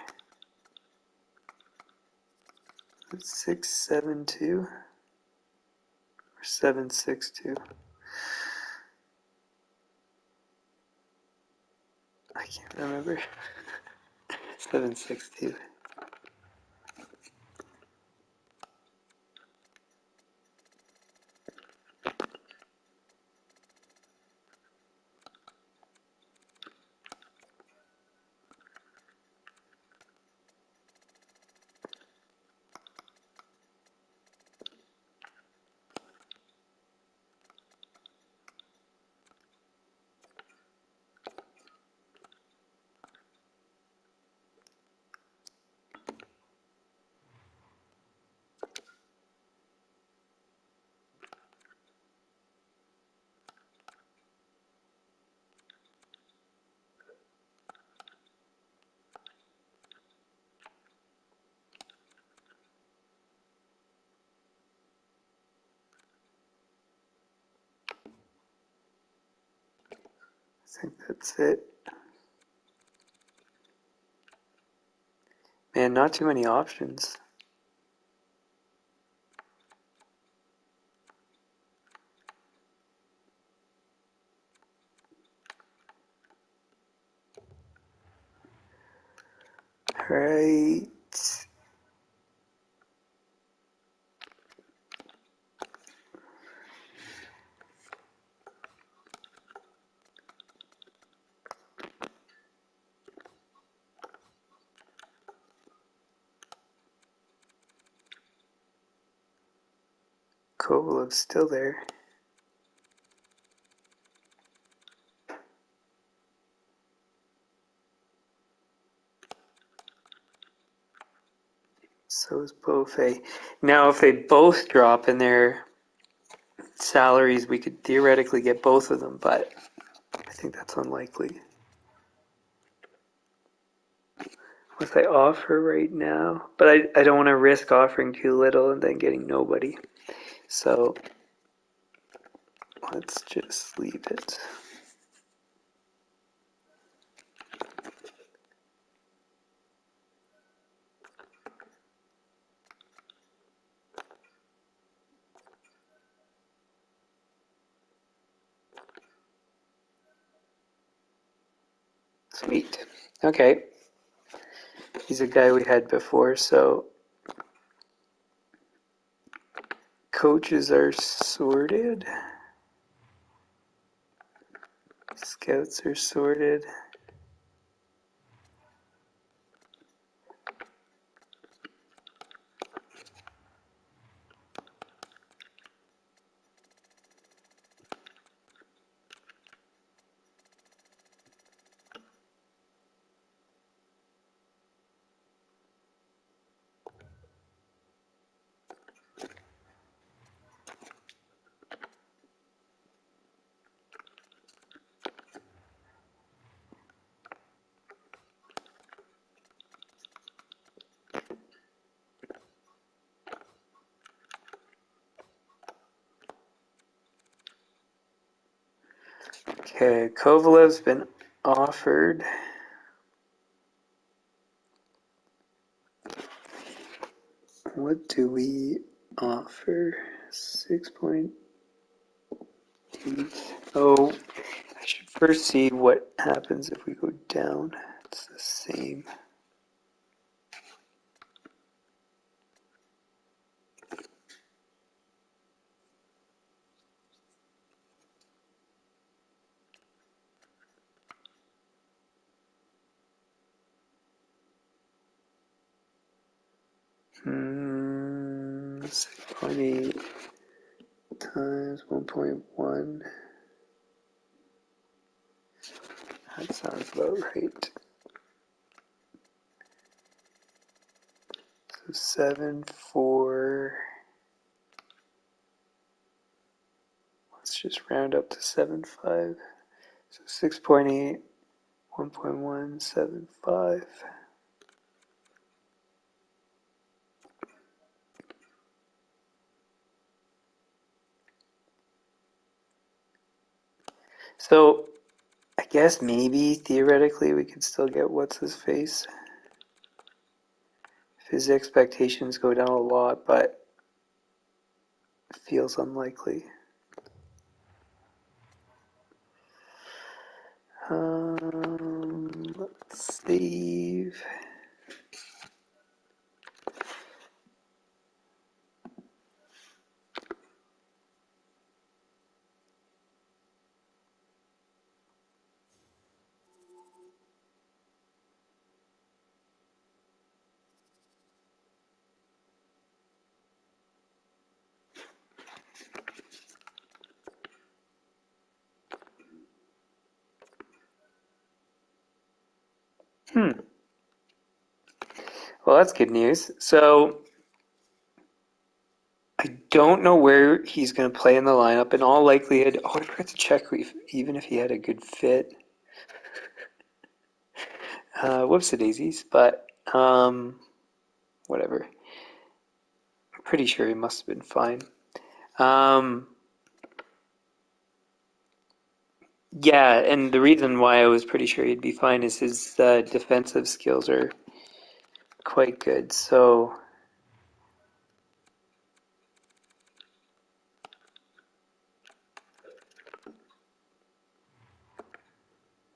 672 or 762. I can't remember. 762. I think that's it. Man, not too many options. Alright. Kovalov's still there. So is Beaufait. Now, if they both drop in their salaries, we could theoretically get both of them, but I think that's unlikely. Unless I offer right now, but I don't want to risk offering too little and then getting nobody. So let's just leave it. Sweet. Okay. He's a guy we had before, so coaches are sorted. Scouts are sorted. Okay, Kovalev's been offered. What do we offer? 6.8. Oh, I should first see what happens if we go down. It's the same. Hmm, 6.8 times 1.1. That sounds about right. So 7, 4. Let's just round up to 7.5. So 6.8, 1.175. So I guess maybe theoretically we could still get what's his face if his expectations go down a lot, but it feels unlikely. Let's save. Well, that's good news. So I don't know where he's going to play in the lineup. In all likelihood, I forgot to check even if he had a good fit. Whoops, daisies, but whatever. I'm pretty sure he must have been fine. Yeah, and the reason why I was pretty sure he'd be fine is his defensive skills are quite good. So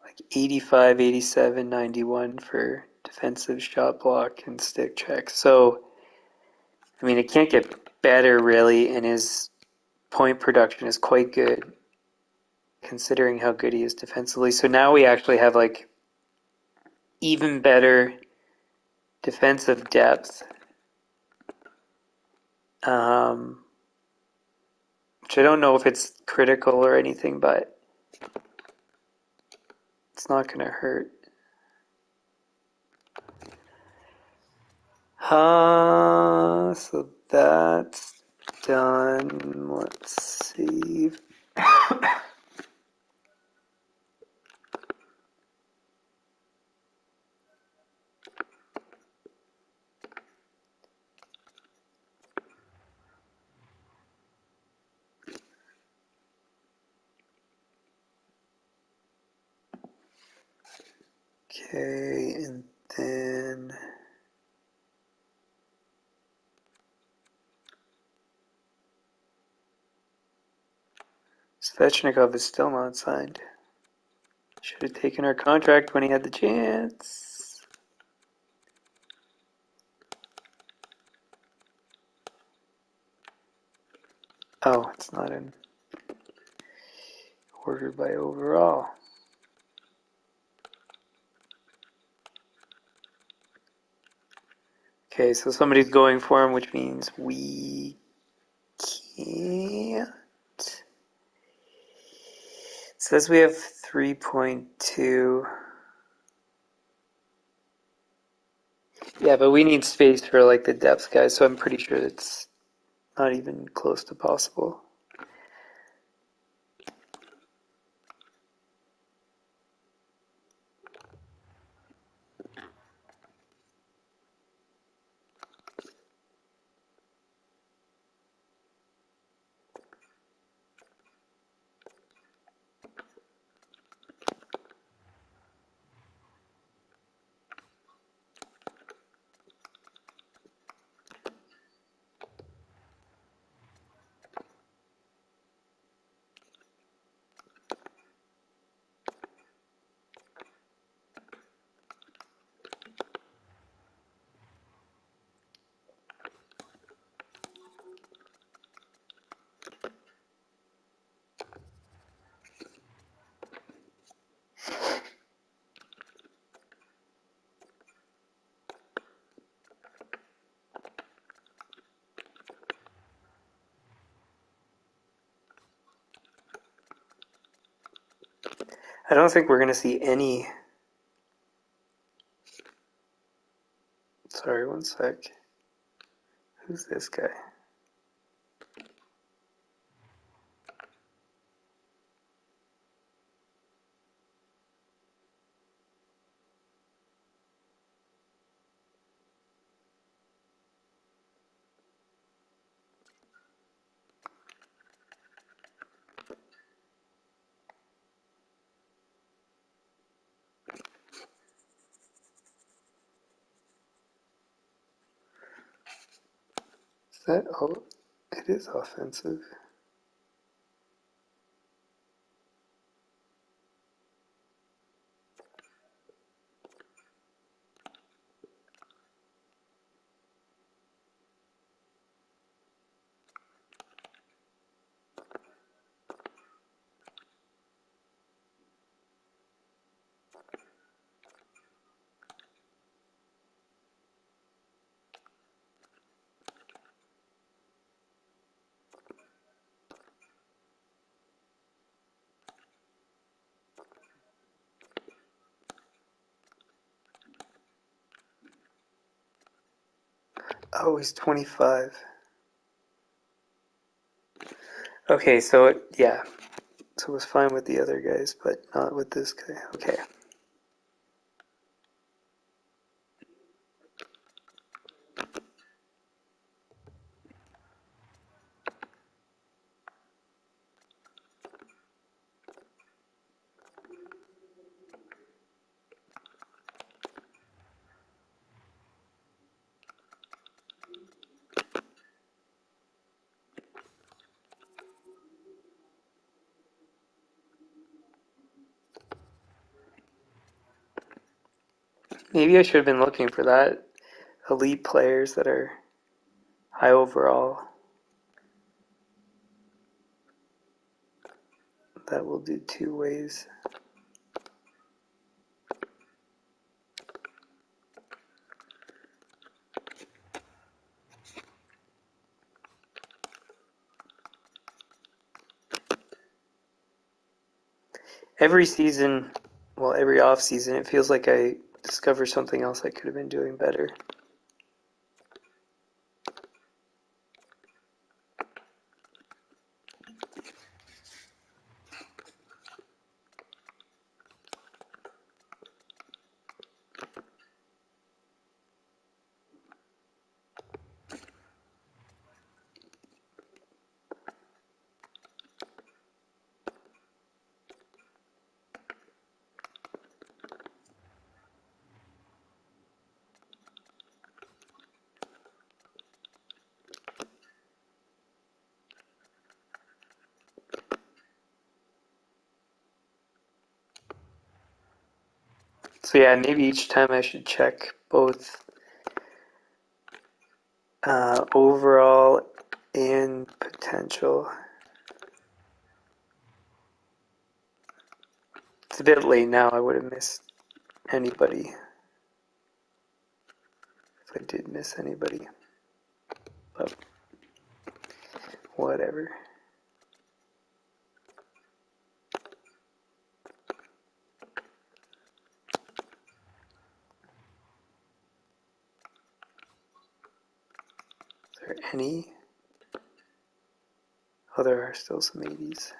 like 85, 87, 91 for defensive shot block and stick check. So, I mean, it can't get better really, and his point production is quite good considering how good he is defensively. So now we actually have like even better defensive depth. Which I don't know if it's critical or anything, but it's not going to hurt. that's done. Let's save. Okay, and then Svechnikov is still not signed. Should have taken our contract when he had the chance. Oh, it's not in order by overall. Okay, so somebody's going for him, which means we can't. It says we have 3.2. Yeah, but we need space for like the depth guys, so I'm pretty sure it's not even close to possible. I don't think we're going to see any. Sorry, one sec. Who's this guy? Is that oh, it is offensive. Oh, he's 25. Okay, so yeah. So it was fine with the other guys, but not with this guy. Okay. Maybe I should have been looking for that. Elite players that are high overall. That will do two ways. Every season, well, every off season, it feels like I discover something else I could have been doing better. So yeah, maybe each time I should check both overall and potential. It's a bit late now. I would have missed anybody if I did miss anybody. But whatever. Is there any? Oh, there are still some 80s.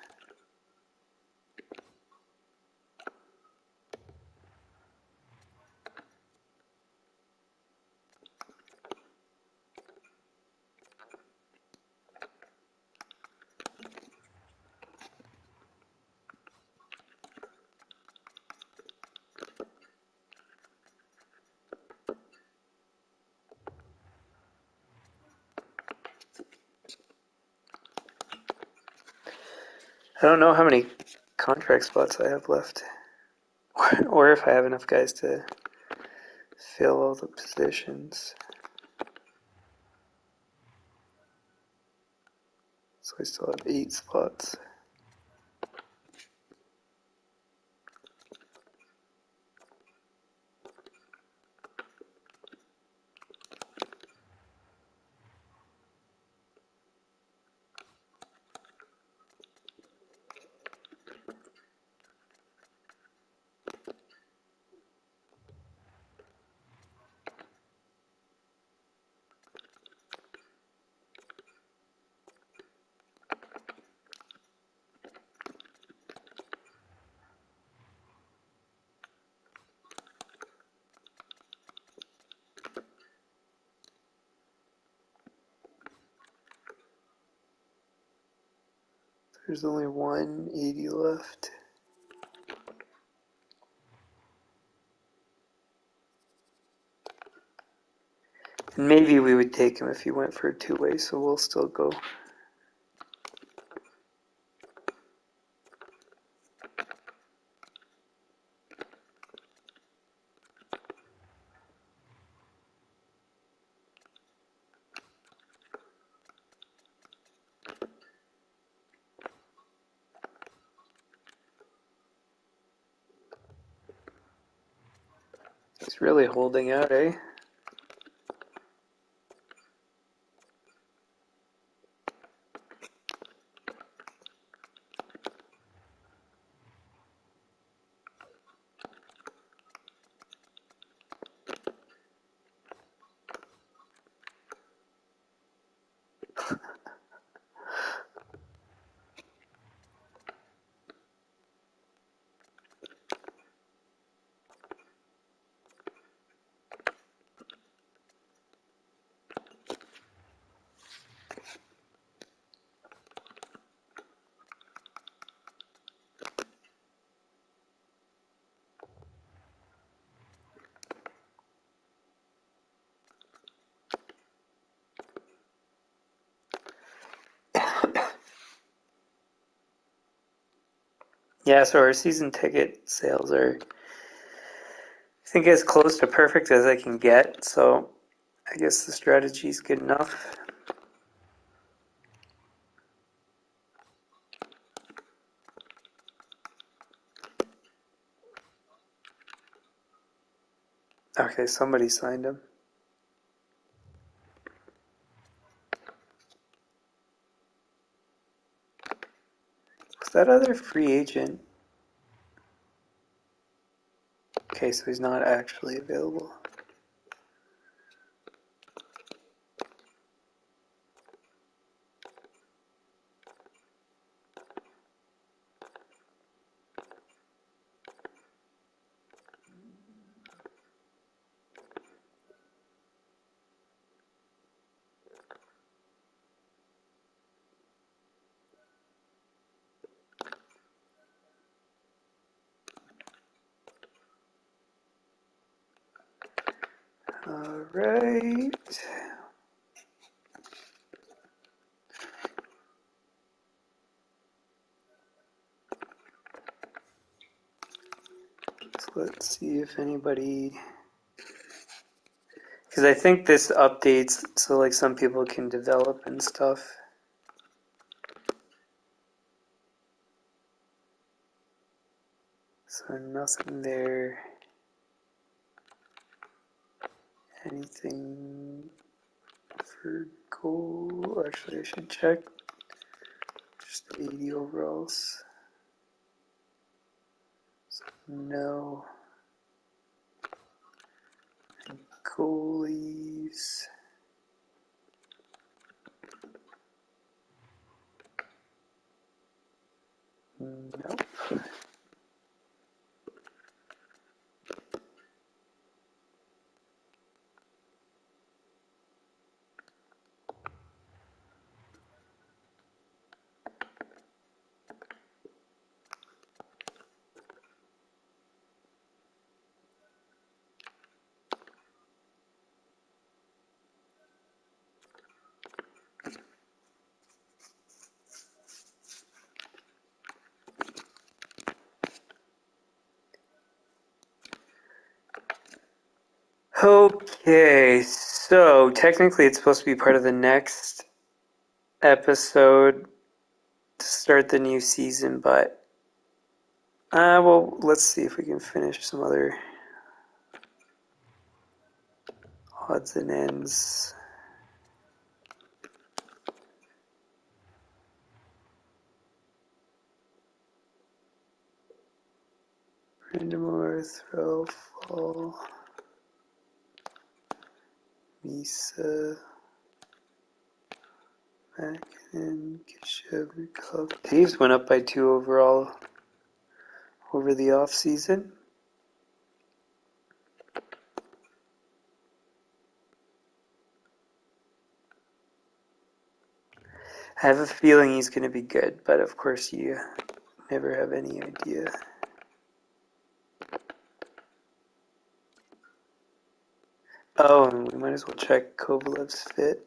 I don't know how many contract spots I have left, or if I have enough guys to fill all the positions. So I still have 8 spots. There's only 180 left. And maybe we would take him if he went for a 2-way, so we'll still go. He's really holding out, eh? Yeah, so our season ticket sales are, I think, as close to perfect as I can get, so I guess the strategy is good enough. Okay, somebody signed him. Was that other free agent? Okay, so he's not actually available. Alright. So let's Let's see if anybody... Because I think this updates so like some people can develop and stuff. So nothing there. Anything for goal? Actually, I should check. Just 80 overalls. So no. And goalies. Nope. Okay, so technically it's supposed to be part of the next episode to start the new season, but well, let's see if we can finish some other odds and ends. Brandamore, throw, fall, Misa, Mackinnon, Kishevnikov. Taves went up by 2 overall over the offseason. I have a feeling he's going to be good, but of course you never have any idea. Oh, and we might as well check Kovalev's fit.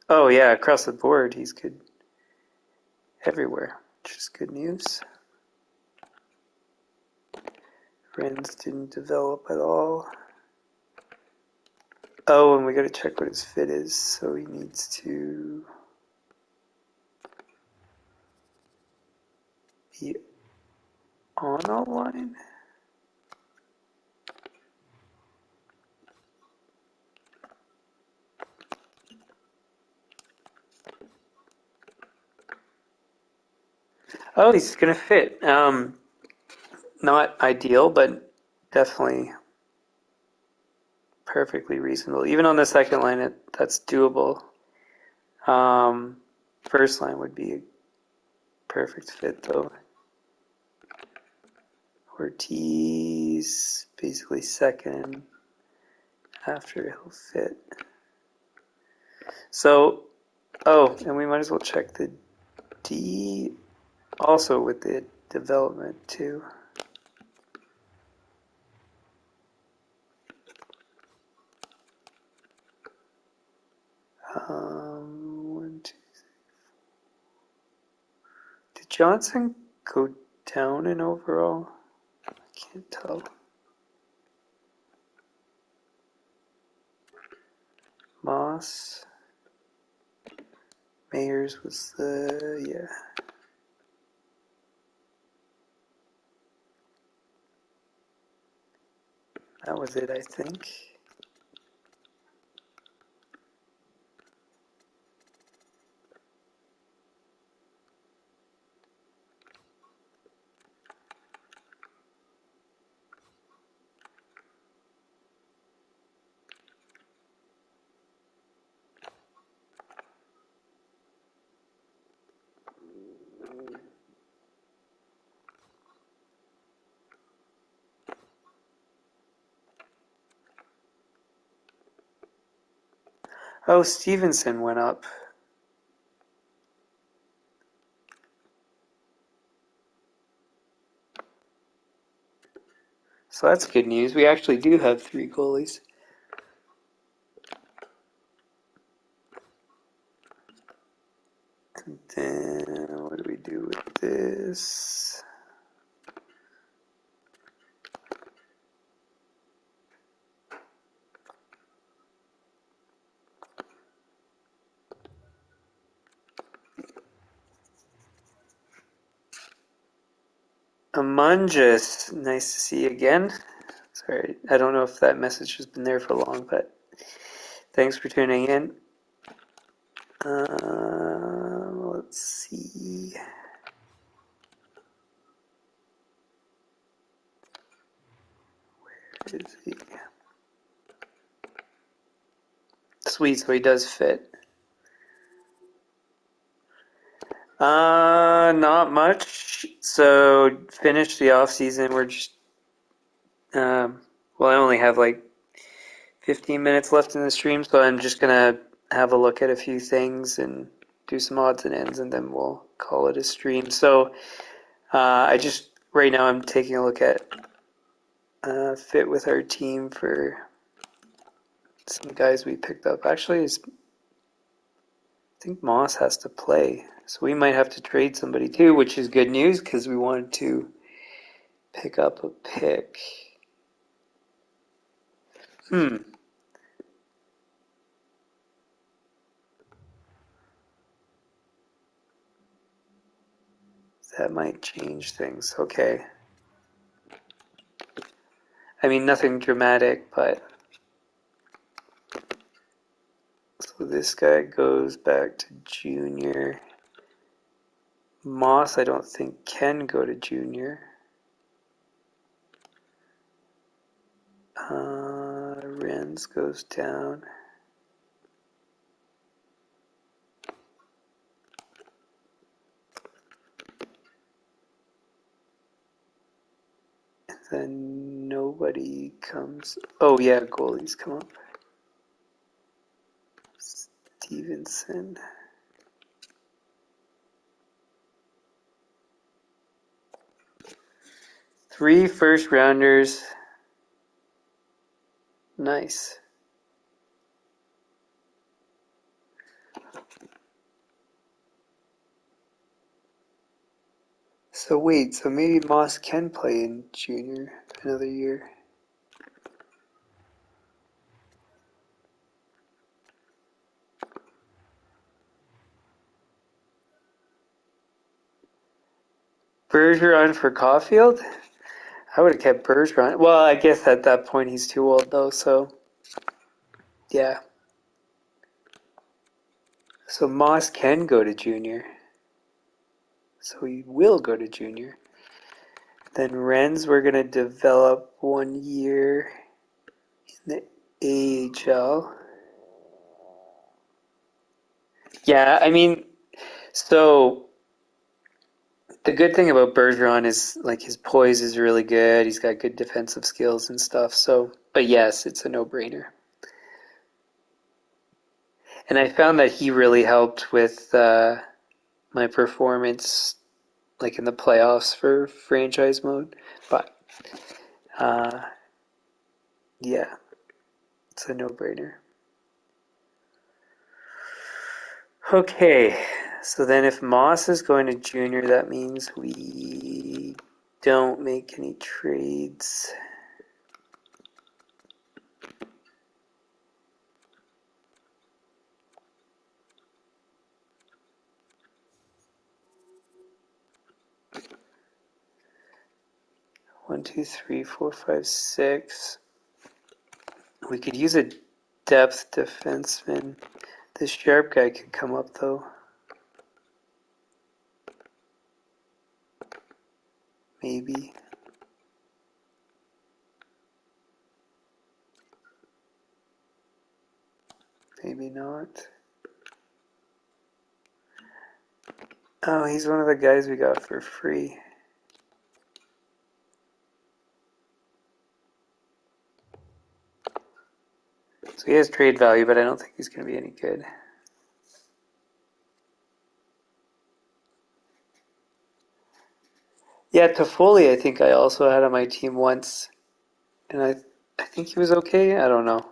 Oh yeah, across the board he's good everywhere, which is good news. Renz didn't develop at all. Oh, and we got to check what his fit is, so he needs to be on a line. Oh, he's gonna fit. Not ideal, but definitely perfectly reasonable. Even on the second line, that's doable. First line would be a perfect fit, though. Ortiz, basically second after he'll fit. So, oh, and we might as well check the D also with the development too. One, two, three. Did Johnson go down in overall? I can't tell. Moss. Mayers was yeah. That was it, I think. Oh, Stevenson went up. So that's good news. We actually do have 3 goalies. And then what do we do with this? Amungus, nice to see you again. Sorry, I don't know if that message has been there for long, but thanks for tuning in. Let's see. Where is he? Sweet, so he does fit. Not much. So finished the off season. We're just well, I only have like 15 minutes left in the stream, so I'm just gonna have a look at a few things and do some odds and ends, and then we'll call it a stream. So right now I'm taking a look at fit with our team for some guys we picked up. Actually, I think Moss has to play, so we might have to trade somebody too, which is good news because we wanted to pick up a pick. That might change things. Okay. I mean, nothing dramatic, but so this guy goes back to junior. Moss, I don't think can go to junior. Renz goes down. And then nobody comes. Oh yeah, goalies come up. Stevenson. 3 first rounders. Nice. So wait, so maybe Moss can play in junior another year. Bergeron for Caulfield? I would have kept Bergeron. Well, I guess at that point he's too old though, so yeah. So Moss can go to junior. So he will go to junior. Then Renz, we're going to develop 1 year in the AHL. Yeah, I mean, so the good thing about Bergeron is like his poise is really good. He's got good defensive skills and stuff. So, but yes, it's a no-brainer. And I found that he really helped with my performance, like in the playoffs for franchise mode. But yeah, it's a no-brainer. Okay, so then if Moss is going to junior, that means we don't make any trades. One, two, three, four, five, six. We could use a depth defenseman. This sharp guy could come up though. Maybe. Maybe not. Oh, he's one of the guys we got for free. So he has trade value, but I don't think he's going to be any good. Yeah, Toffoli, I think I also had on my team once, and I think he was okay. I don't know.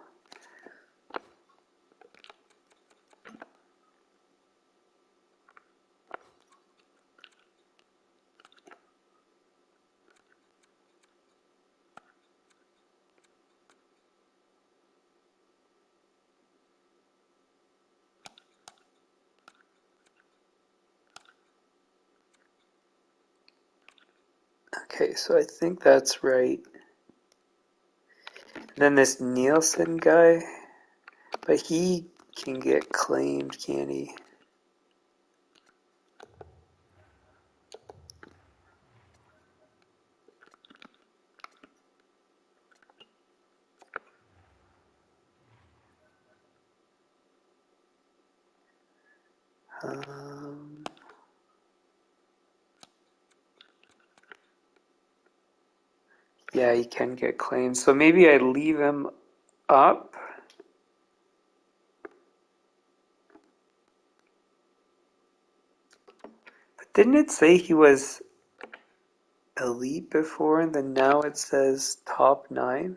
Okay, so I think that's right. And then this Nielsen guy, but he can get claimed, can't he? Yeah, he can get claimed. So maybe I leave him up. But didn't it say he was elite before and then now it says top 9?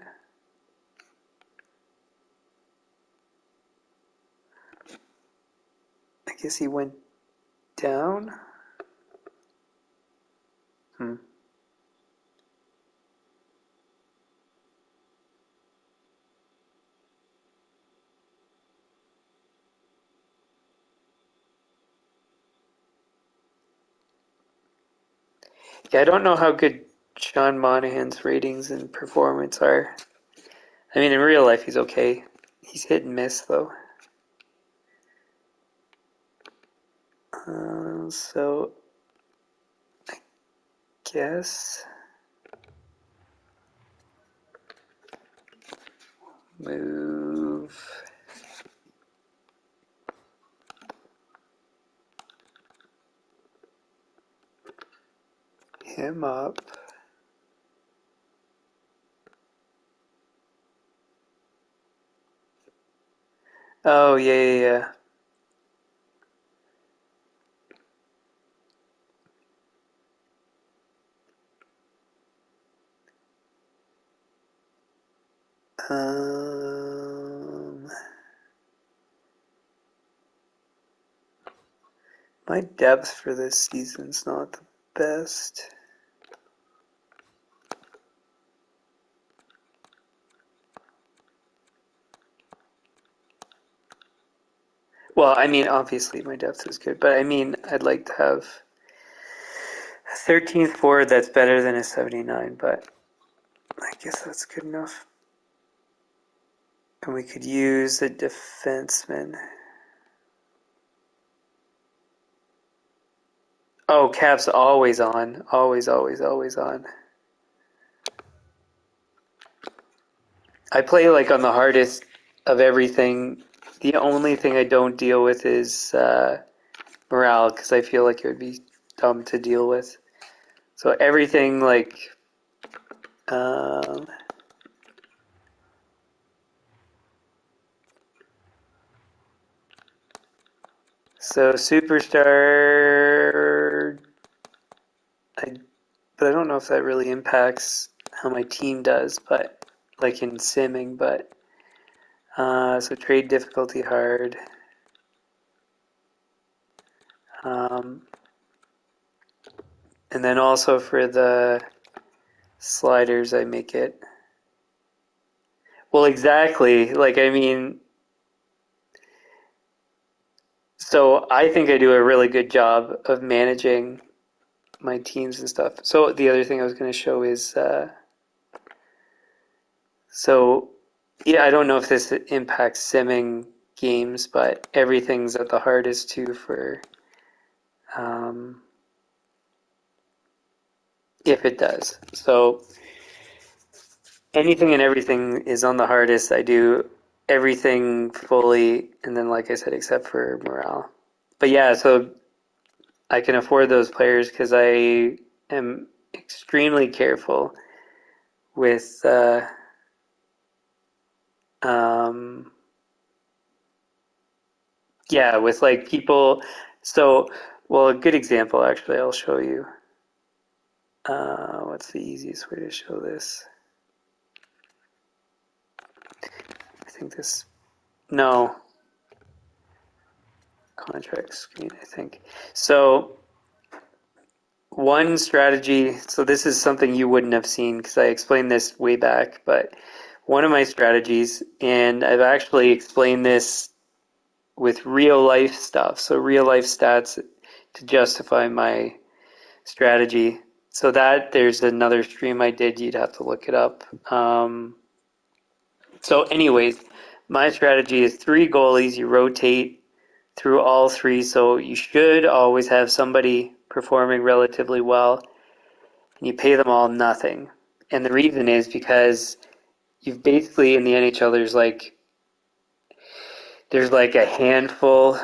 I guess he went down? Hmm. Yeah, I don't know how good Sean Monahan's ratings and performance are. I mean, in real life, he's okay. He's hit and miss, though. So, I guess move him up. Oh, yeah. My depth for this season's not the best. Well, I mean, obviously my depth is good, but I mean, I'd like to have a 13th forward that's better than a 79, but I guess that's good enough. And we could use a defenseman. Oh, Cap's always on. Always on. I play like on the hardest of everything. The only thing I don't deal with is morale, because I feel like it would be dumb to deal with. So everything like so superstar, but I don't know if that really impacts how my team does, but like in simming, but so trade difficulty hard. And then also for the sliders, I make it. Well, exactly. Like, I mean, so I think I do a really good job of managing my teams and stuff. So the other thing I was going to show is, so yeah, I don't know if this impacts simming games, but everything's at the hardest too for, if it does. So anything and everything is on the hardest. I do everything fully, and then like I said, except for morale. But yeah, so I can afford those players because I am extremely careful with yeah, with like people. So, well, a good example actually, I'll show you. What's the easiest way to show this? I think this. No, contract screen. I think so. One strategy. So this is something you wouldn't have seen because I explained this way back, but one of my strategies, and I've actually explained this with real life stuff, so real life stats to justify my strategy. So there's another stream I did. You'd have to look it up. So anyways, my strategy is 3 goalies. You rotate through all 3. So you should always have somebody performing relatively well. And you pay them all nothing. And the reason is because you've basically, in the NHL, there's like a handful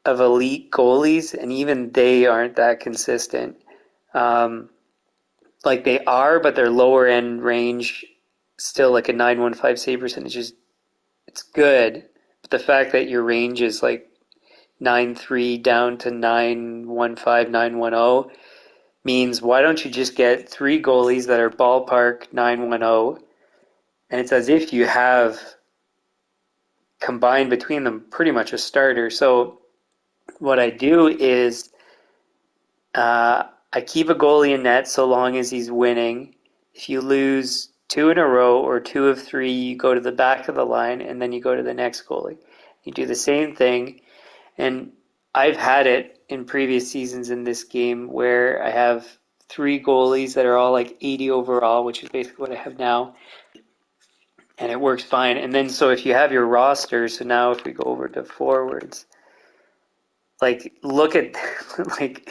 of elite goalies, and even they aren't that consistent. Like they are, but their lower end range, still like a 915 save percentage, it's good. But the fact that your range is like 9.3 down to 915, 910 means why don't you just get 3 goalies that are ballpark 910, and it's as if you have combined between them pretty much a starter. So what I do is I keep a goalie in net so long as he's winning. If you lose 2 in a row or 2 of 3, you go to the back of the line and then you go to the next goalie. You do the same thing, and I've had it in previous seasons in this game where I have 3 goalies that are all like 80 overall, which is basically what I have now, and it works fine. And then so if you have your roster, so now if we go over to forwards, like look at like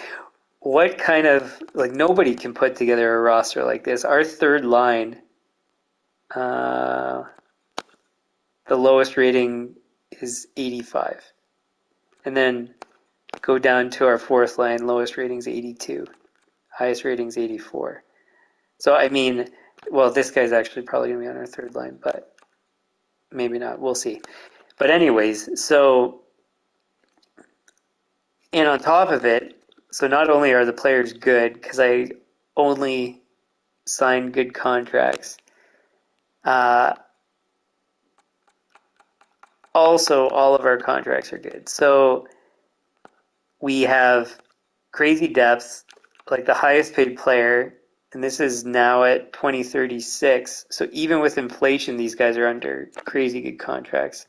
what kind of, like nobody can put together a roster like this. Our third line, the lowest rating is 85. And then go down to our fourth line, lowest rating is 82. Highest rating is 84. So, I mean, well, this guy's actually probably going to be on our third line, but maybe not. We'll see. But anyways, so, and on top of it, so not only are the players good, because I only sign good contracts, also all of our contracts are good. So we have crazy depth, like the highest paid player, and this is now at 2036. So even with inflation, these guys are under crazy good contracts.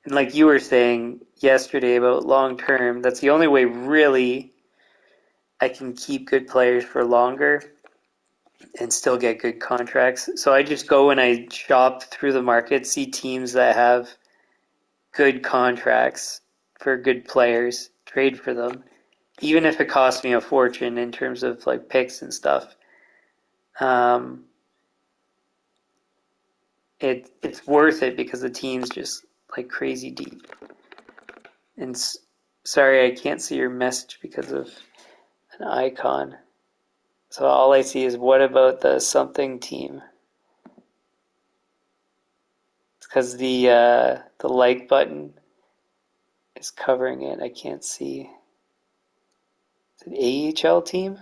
And like you were saying yesterday about long term, that's the only way really I can keep good players for longer and still get good contracts. So I just go and I shop through the market, see teams that have good contracts for good players, trade for them, even if it costs me a fortune in terms of like picks and stuff. It's worth it because the team's just like crazy deep. And sorry, I can't see your message because of an icon. So all I see is what about the something team? It's because the like button is covering it. I can't see. Is it AHL team?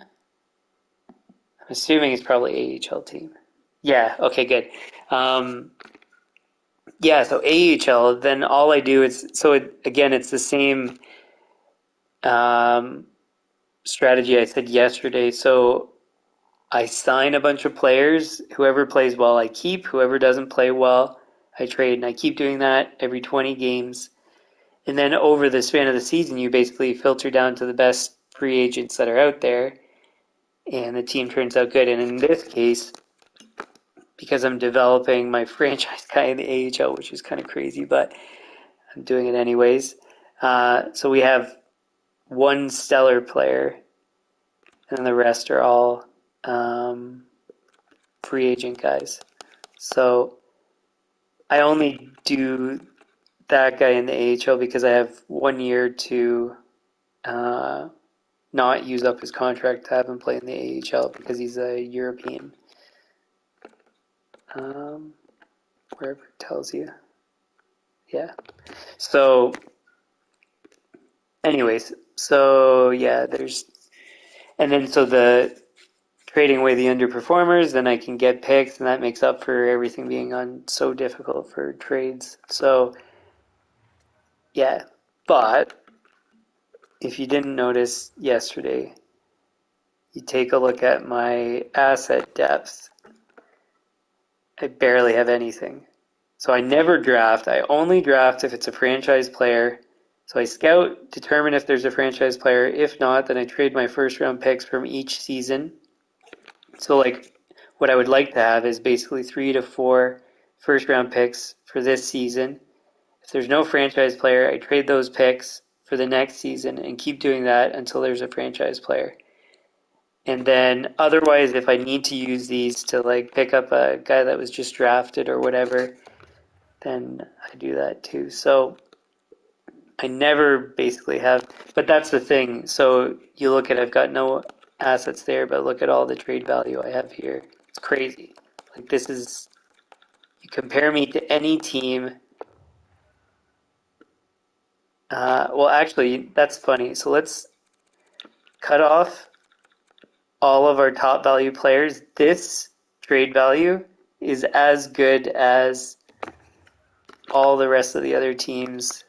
I'm assuming it's probably AHL team. Yeah, okay, good. Yeah, so AHL, then all I do is, so again, it's the same strategy I said yesterday. So I sign a bunch of players. Whoever plays well, I keep. Whoever doesn't play well, I trade. And I keep doing that every 20 games. And then over the span of the season, you basically filter down to the best free agents that are out there. And the team turns out good. And in this case, because I'm developing my franchise guy in the AHL, which is kind of crazy, but I'm doing it anyways. So we have one stellar player, and the rest are all free agent guys. So I only do that guy in the AHL because I have 1 year to not use up his contract to have him play in the AHL because he's a European. Wherever it tells you. Yeah. So anyways, so yeah, and then so the trading away the underperformers, then I can get picks, and that makes up for everything being so difficult for trades. So yeah, but if you didn't notice yesterday, you take a look at my asset depth. I barely have anything. So I never draft. I only draft if it's a franchise player. So I scout, determine if there's a franchise player. If not, then I trade my first round picks from each season. So like what I would like to have is basically 3 to 4 first round picks for this season. If there's no franchise player, I trade those picks for the next season and keep doing that until there's a franchise player. And then otherwise, if I need to use these to like pick up a guy that was just drafted or whatever, then I do that too. So I never basically have, but that's the thing. So you look at, I've got no assets there, but look at all the trade value I have here. It's crazy. Like this is, you compare me to any team. Well, actually, that's funny. So let's cut off all of our top value players. This trade value is as good as all the rest of the other teams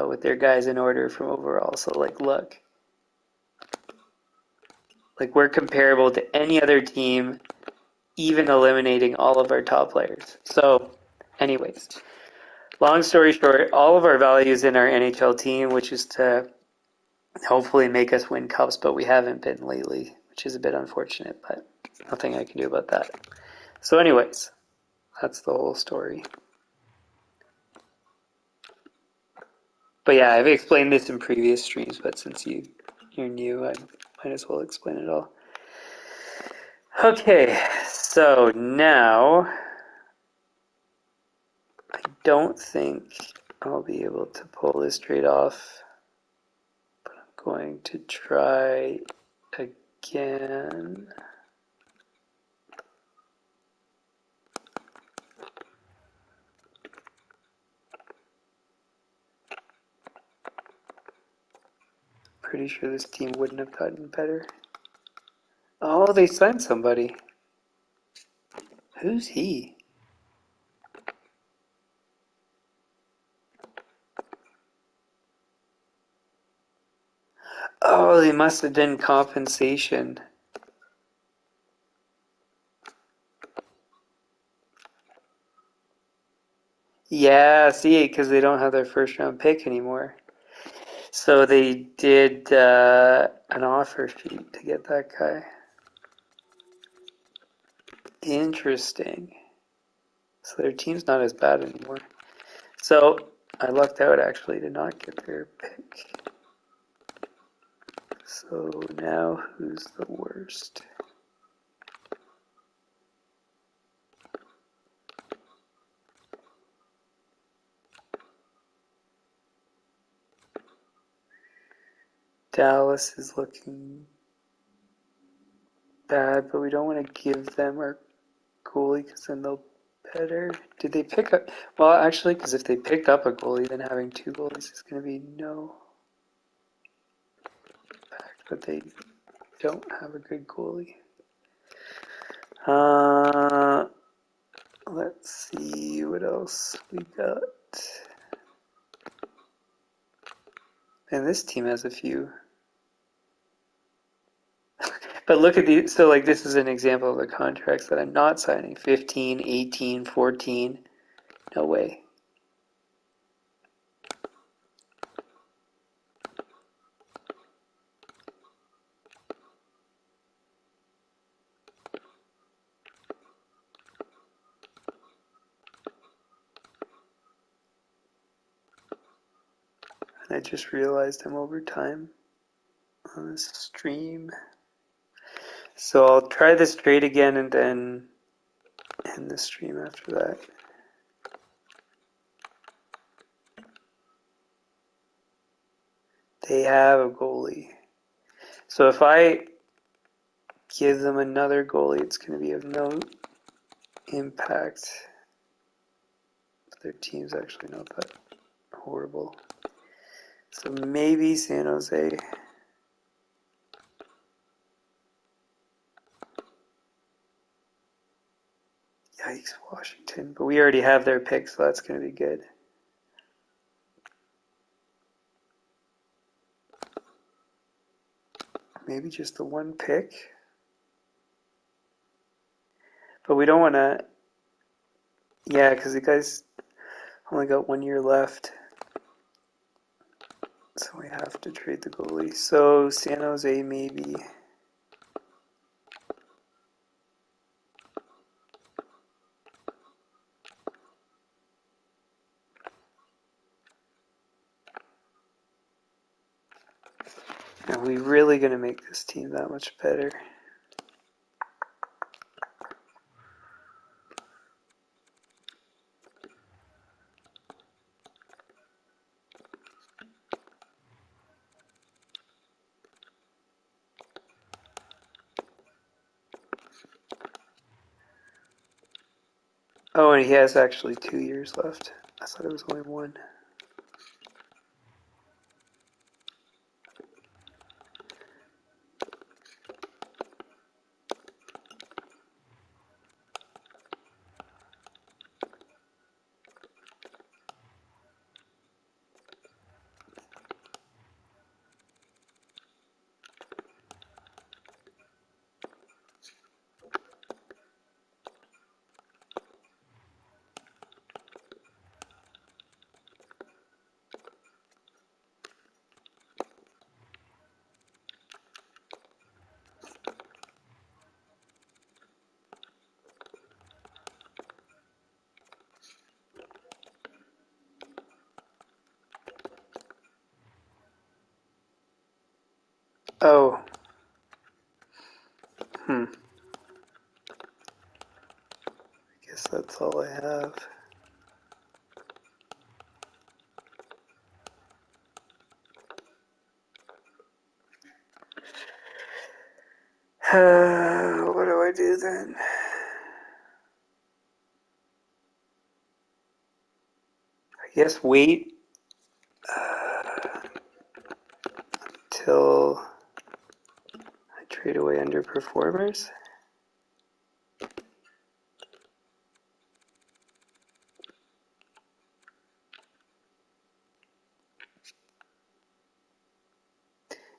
with their guys in order from overall. So like, look, like we're comparable to any other team, even eliminating all of our top players. So anyways, long story short, all of our values in our NHL team, which is to hopefully make us win cups, but we haven't been lately, which is a bit unfortunate, but nothing I can do about that. So anyways, that's the whole story. But yeah, I've explained this in previous streams, but since you're new, I might as well explain it all. Okay, so now I don't think I'll be able to pull this trade off, but I'm going to try again. Pretty sure this team wouldn't have gotten better. Oh, they signed somebody. Who's he? Oh, they must have done compensation. Yeah, see, because they don't have their first round pick anymore. So they did an offer sheet to get that guy. Interesting. So their team's not as bad anymore. So I lucked out actually to not get their pick. So now who's the worst? Dallas is looking bad, but we don't want to give them our goalie because then they'll better. Did they pick up? Well, actually, because if they pick up a goalie, then having two goalies is going to be no impact. But they don't have a good goalie. Let's see what else we got. And this team has a few. But look at these. So like this is an example of the contracts that I'm not signing. 15, 18, 14. No way. And I just realized I'm over time on this stream. So I'll try this trade again and then end the stream after that. They have a goalie. So if I give them another goalie, it's going to be of no impact. Their team's actually not that horrible. So maybe San Jose. Yikes, Washington. But we already have their pick, so that's going to be good. Maybe just the one pick. But we don't want to... Yeah, because the guy's only got 1 year left. So we have to trade the goalie. So San Jose maybe... Are we really going to make this team that much better? Oh, and he has actually 2 years left. I thought it was only 1. Oh. I guess that's all I have. What do I do then? I guess wait till I trade away underperformers.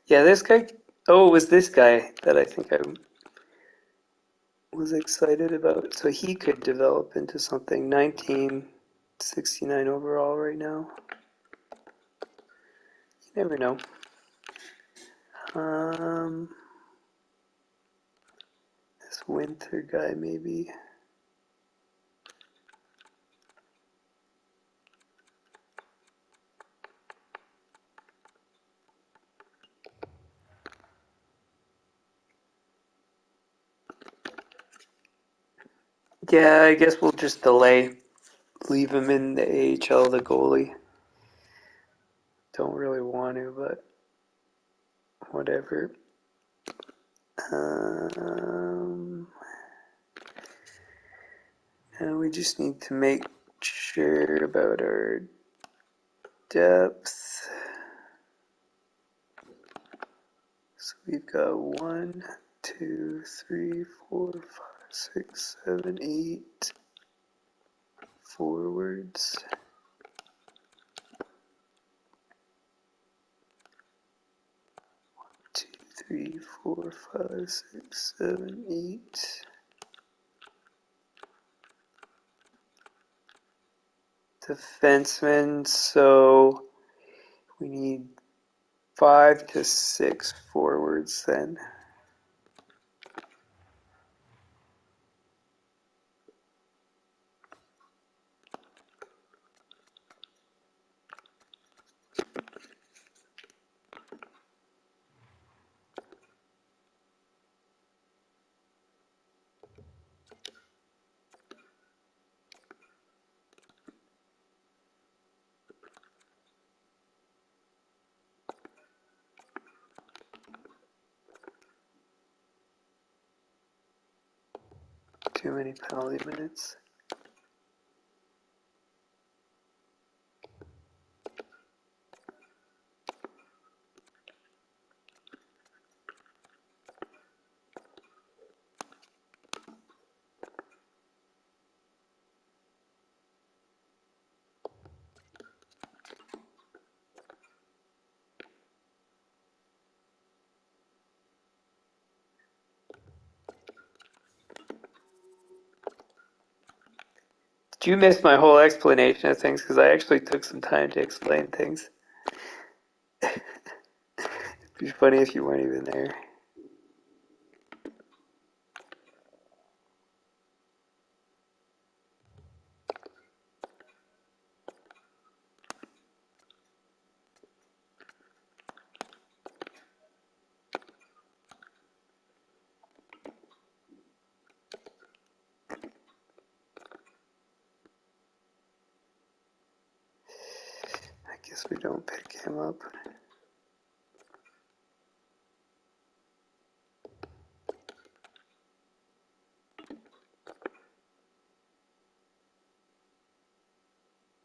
Yeah, this guy. Oh, it was this guy that I think I was excited about. So he could develop into something. 1969 overall right now. You never know. This Winter guy maybe. Yeah, I guess we'll just delay. Leave him in the AHL, the goalie. Don't really want to, but whatever. And we just need to make sure about our depth. So we've got 1, 2, 3, 4, 5, 6, 7, 8 forwards. 2, 3, 4, 5, 6, 7, 8. Defensemen, so we need 5 to 6 forwards then. Too many penalty minutes. Did you miss my whole explanation of things? Because I actually took some time to explain things. It'd be funny if you weren't even there. Guess we don't pick him up.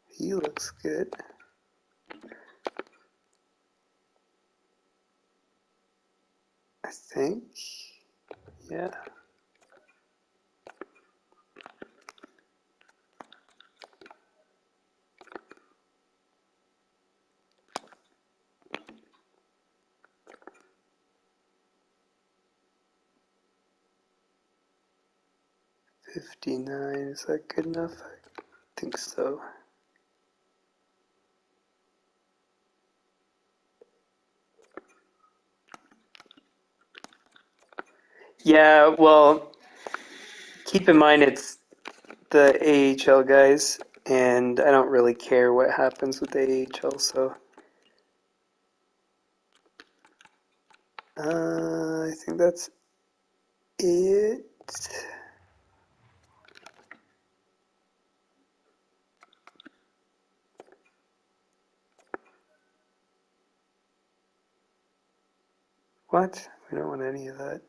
He looks good. I think. Yeah. $59, is that good enough? I think so. Yeah, well, keep in mind it's the AHL guys, and I don't really care what happens with the AHL, so I think that's it. What? We don't want any of that.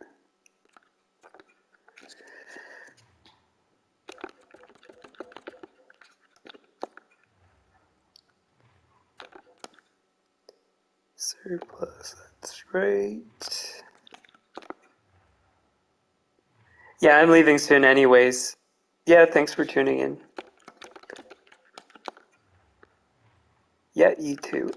Surplus, that's right. Yeah, I'm leaving soon anyways. Yeah, thanks for tuning in. Yeah, you too.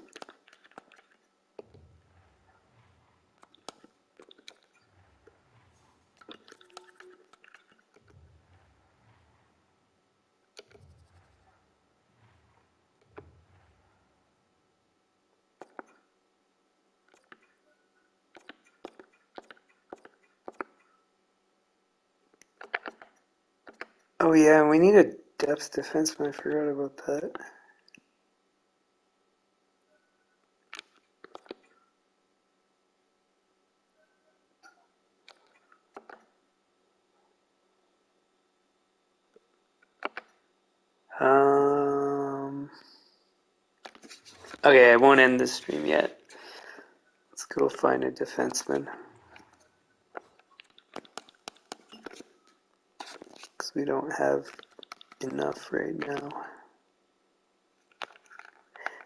Oh yeah, we need a depth defenseman. I forgot about that. Okay, I won't end the stream yet. Let's go find a defenseman. Because we don't have enough right now.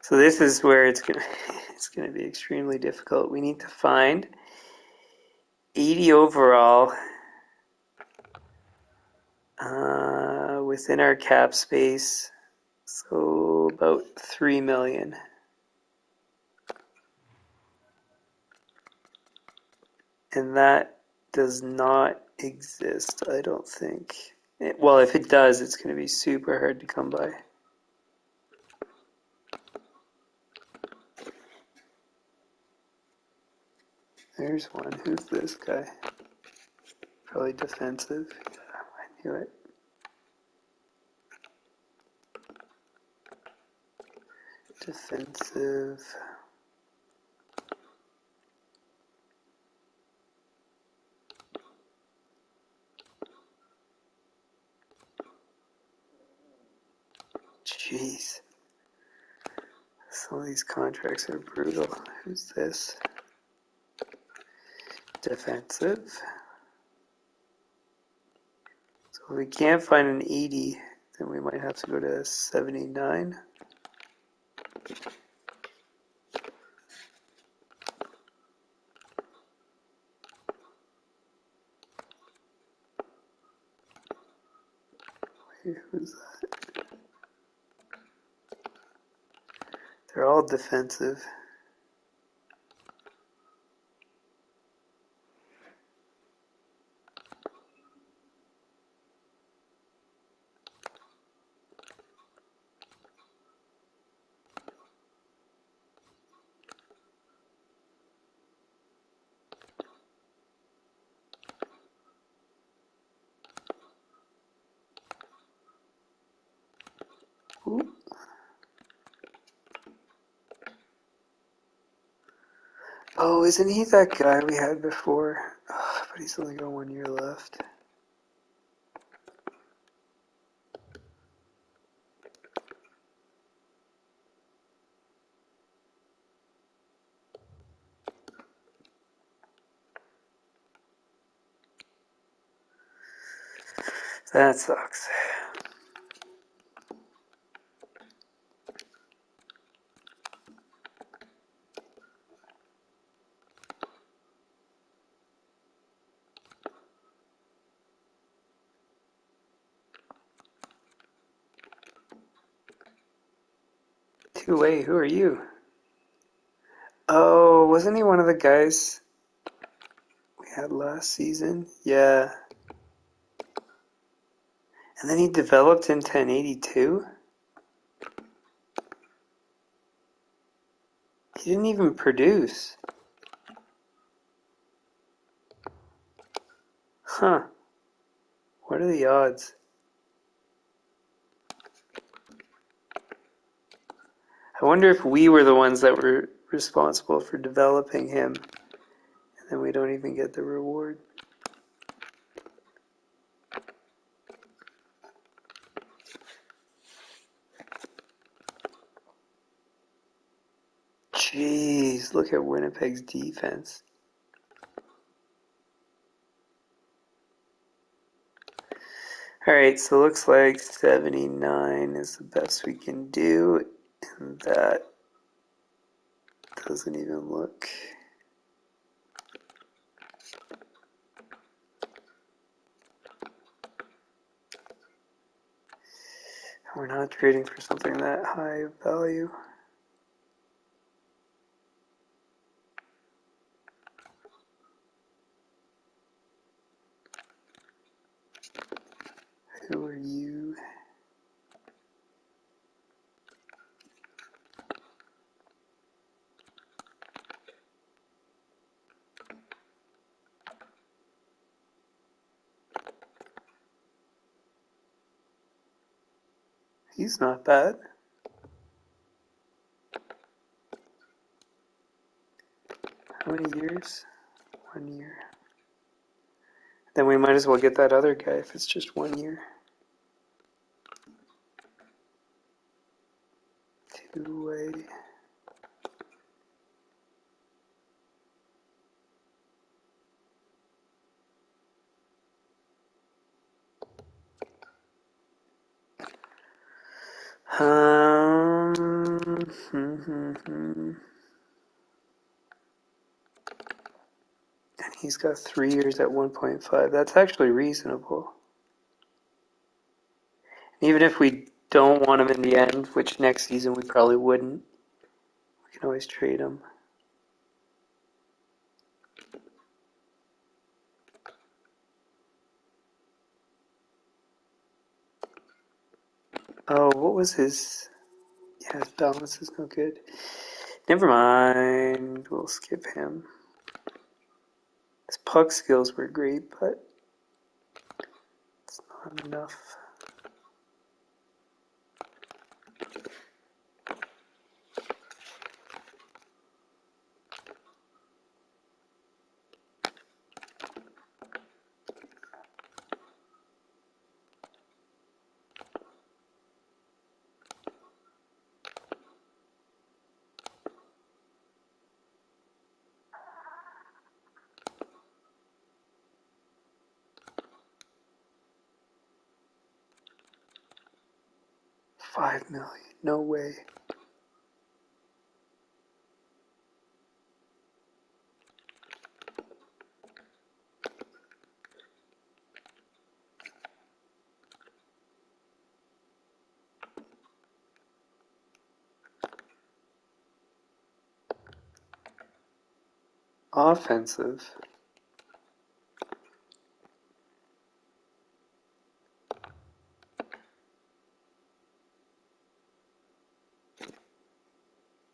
So this is where it's gonna be extremely difficult. We need to find 80 overall within our cap space. So about 3 million. And that does not exist, I don't think. Well, if it does, it's going to be super hard to come by. There's one. Who's this guy? Probably defensive. Yeah, I knew it. Defensive. Jeez. Some of these contracts are brutal. Who's this? Defensive. So if we can't find an 80, then we might have to go to 79. Wait, who's that? They're all defensive. Ooh. Oh, isn't he that guy we had before? Oh, but he's only got 1 year left. That sucks. Wait, who are you? Oh, wasn't he one of the guys we had last season? Yeah. And then he developed into an 82? He didn't even produce. Huh. What are the odds? I wonder if we were the ones that were responsible for developing him, and then we don't even get the reward. Jeez, look at Winnipeg's defense. Alright, so looks like 79 is the best we can do, and that doesn't even look... We're not trading for something that high of value. Who are you? He's not bad. How many years? 1 year. Then we might as well get that other guy if it's just 1 year. Two-way. And he's got 3 years at 1.5. That's actually reasonable. Even if we don't want him in the end, which next season we probably wouldn't, we can always trade him. Oh, what was his... Yeah, his balance is no good. Never mind, we'll skip him. His puck skills were great, but it's not enough. $5 million, no way. Offensive.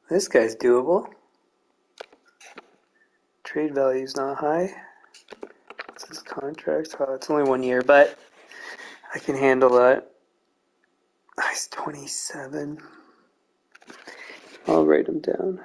This guy's doable. Trade value's not high. What's his contract? Oh, it's only 1 year, but I can handle that. He's 27. I'll write him down.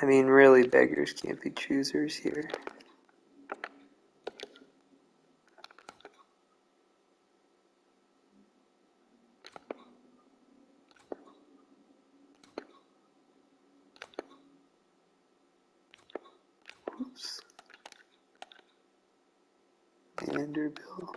I mean, really, beggars can't be choosers here. Vanderbilt.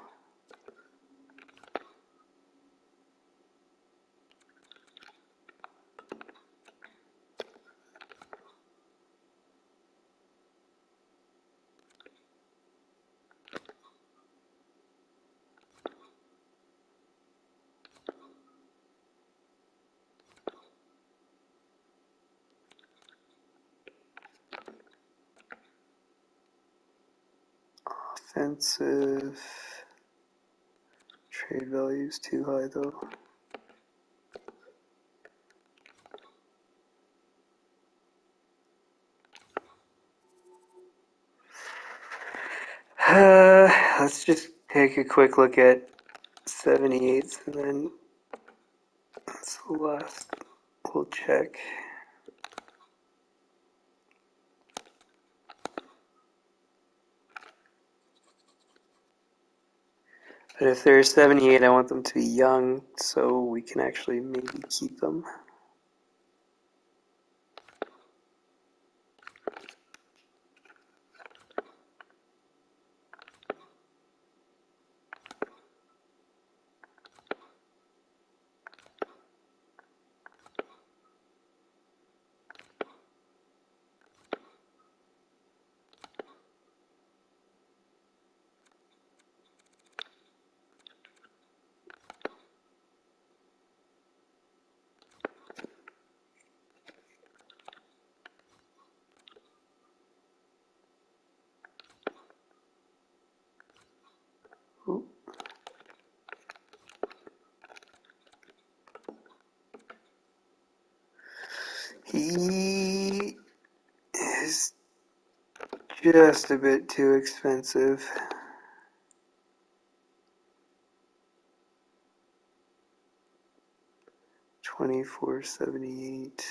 Offensive trade value is too high though. Let's just take a quick look at 78s and then that's the last we'll check. But if they're 78, I want them to be young so we can actually maybe keep them. Ooh. He is just a bit too expensive. $24.78.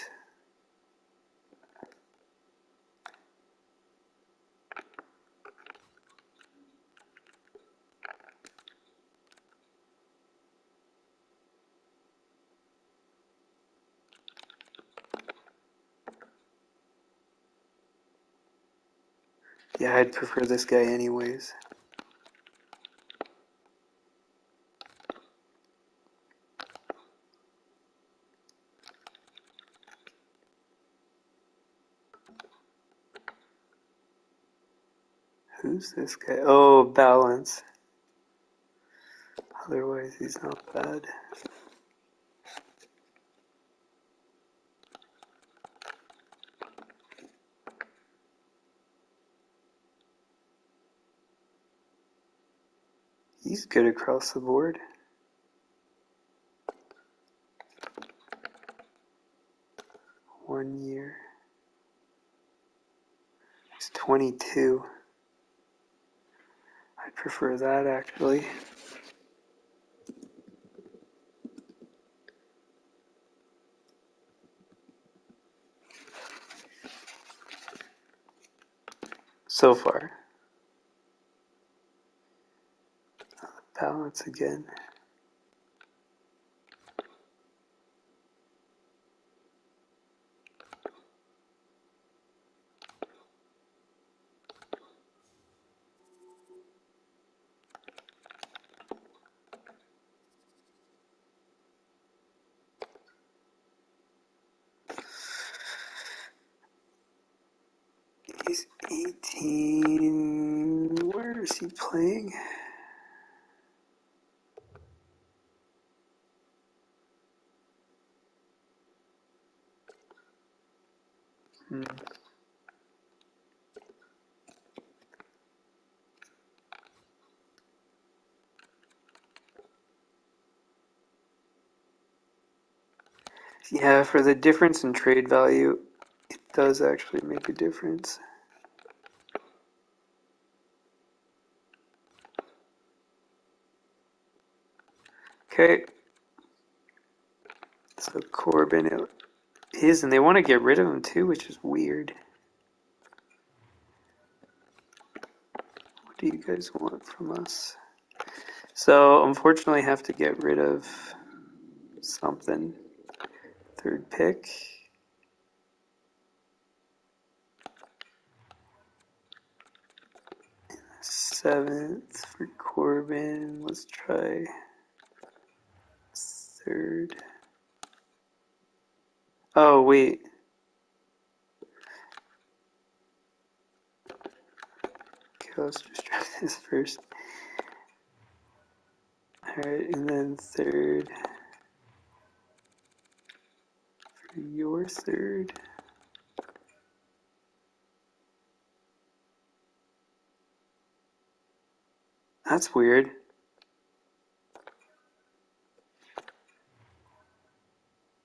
Yeah, I'd prefer this guy anyways. Who's this guy? Oh, balance. Otherwise, he's not bad. He's good across the board. One year. He's 22. I'd prefer that actually. So far. Balance again. He's 18. Where is he playing? Yeah, for the difference in trade value, it does actually make a difference. Okay. So Corbin it is, and they want to get rid of him too, which is weird. What do you guys want from us? So unfortunately, I have to get rid of something. Third pick. 7th for Corbin. Let's try 3rd. Oh, wait. Okay, let's just try this first. Alright, and then 3rd for your 3rd. That's weird.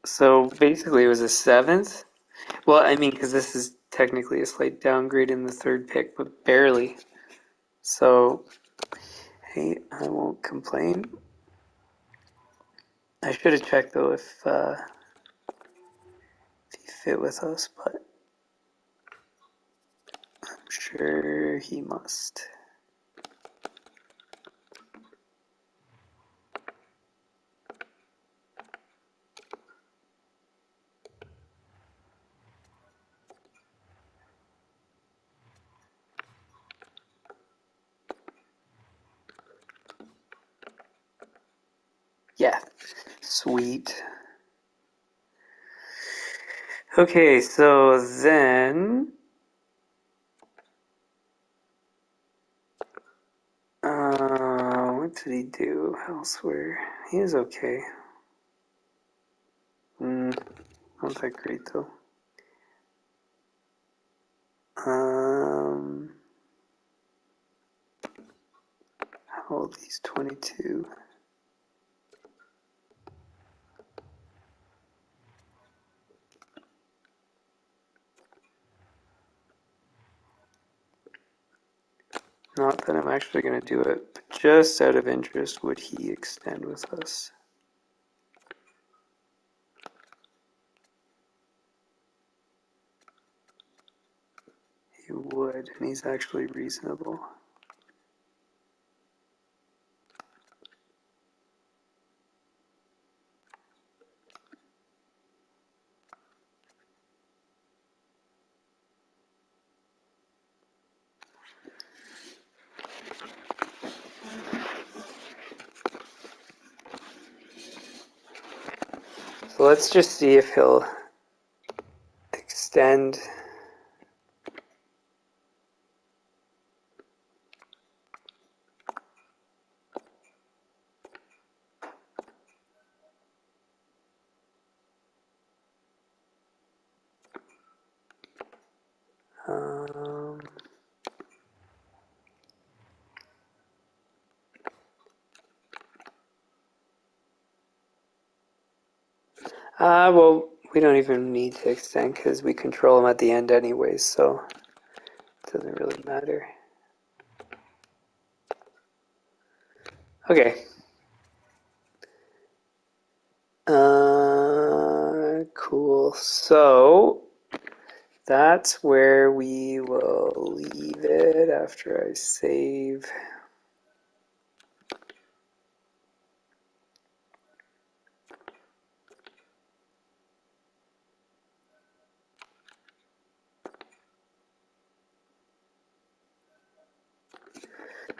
So basically it was a 7th. Well, I mean, because this is technically a slight downgrade in the 3rd pick, but barely. So, hey, I won't complain. I should have checked though if he fit with us, but I'm sure he must. Yeah, sweet. Okay, so then what did he do elsewhere? He was okay. Not that great though. How old? He's 22. Not that I'm actually going to do it, but just out of interest, would he extend with us? He would, and he's actually reasonable. So let's just see if he'll extend. Well, we don't even need to extend because we control him at the end anyways, so it doesn't really matter. Okay. Cool. So that's where we will leave it after I save.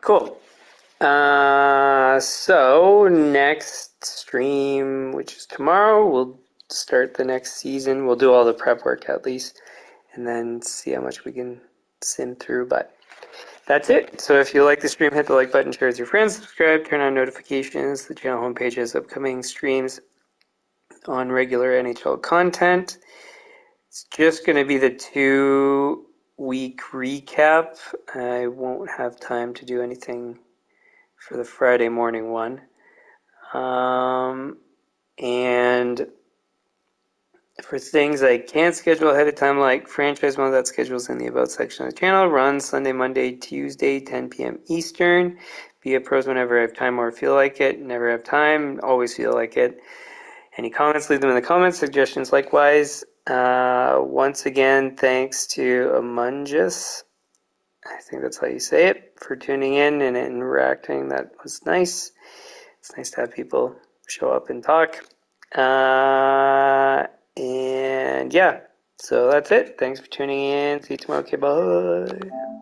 Cool. So next stream, which is tomorrow, we'll start the next season. We'll do all the prep work at least, and then see how much we can sim through. But that's it. So if you like the stream, hit the like button, share with your friends, subscribe, turn on notifications. The channel homepage has upcoming streams on regular NHL content. It's just going to be the 2-week recap. I won't have time to do anything for the Friday morning one. And for things I can't schedule ahead of time, like franchise mode, that schedule's in the About section of the channel. Runs Sunday, Monday, Tuesday, 10 p.m. Eastern. Be a pros whenever I have time or feel like it. Never have time, always feel like it. Any comments, leave them in the comments. Suggestions, likewise. Once again, thanks to Amungus, I think that's how you say it, for tuning in and interacting. That was nice. It's nice to have people show up and talk. And yeah, so that's it. Thanks for tuning in. See you tomorrow. Okay, bye.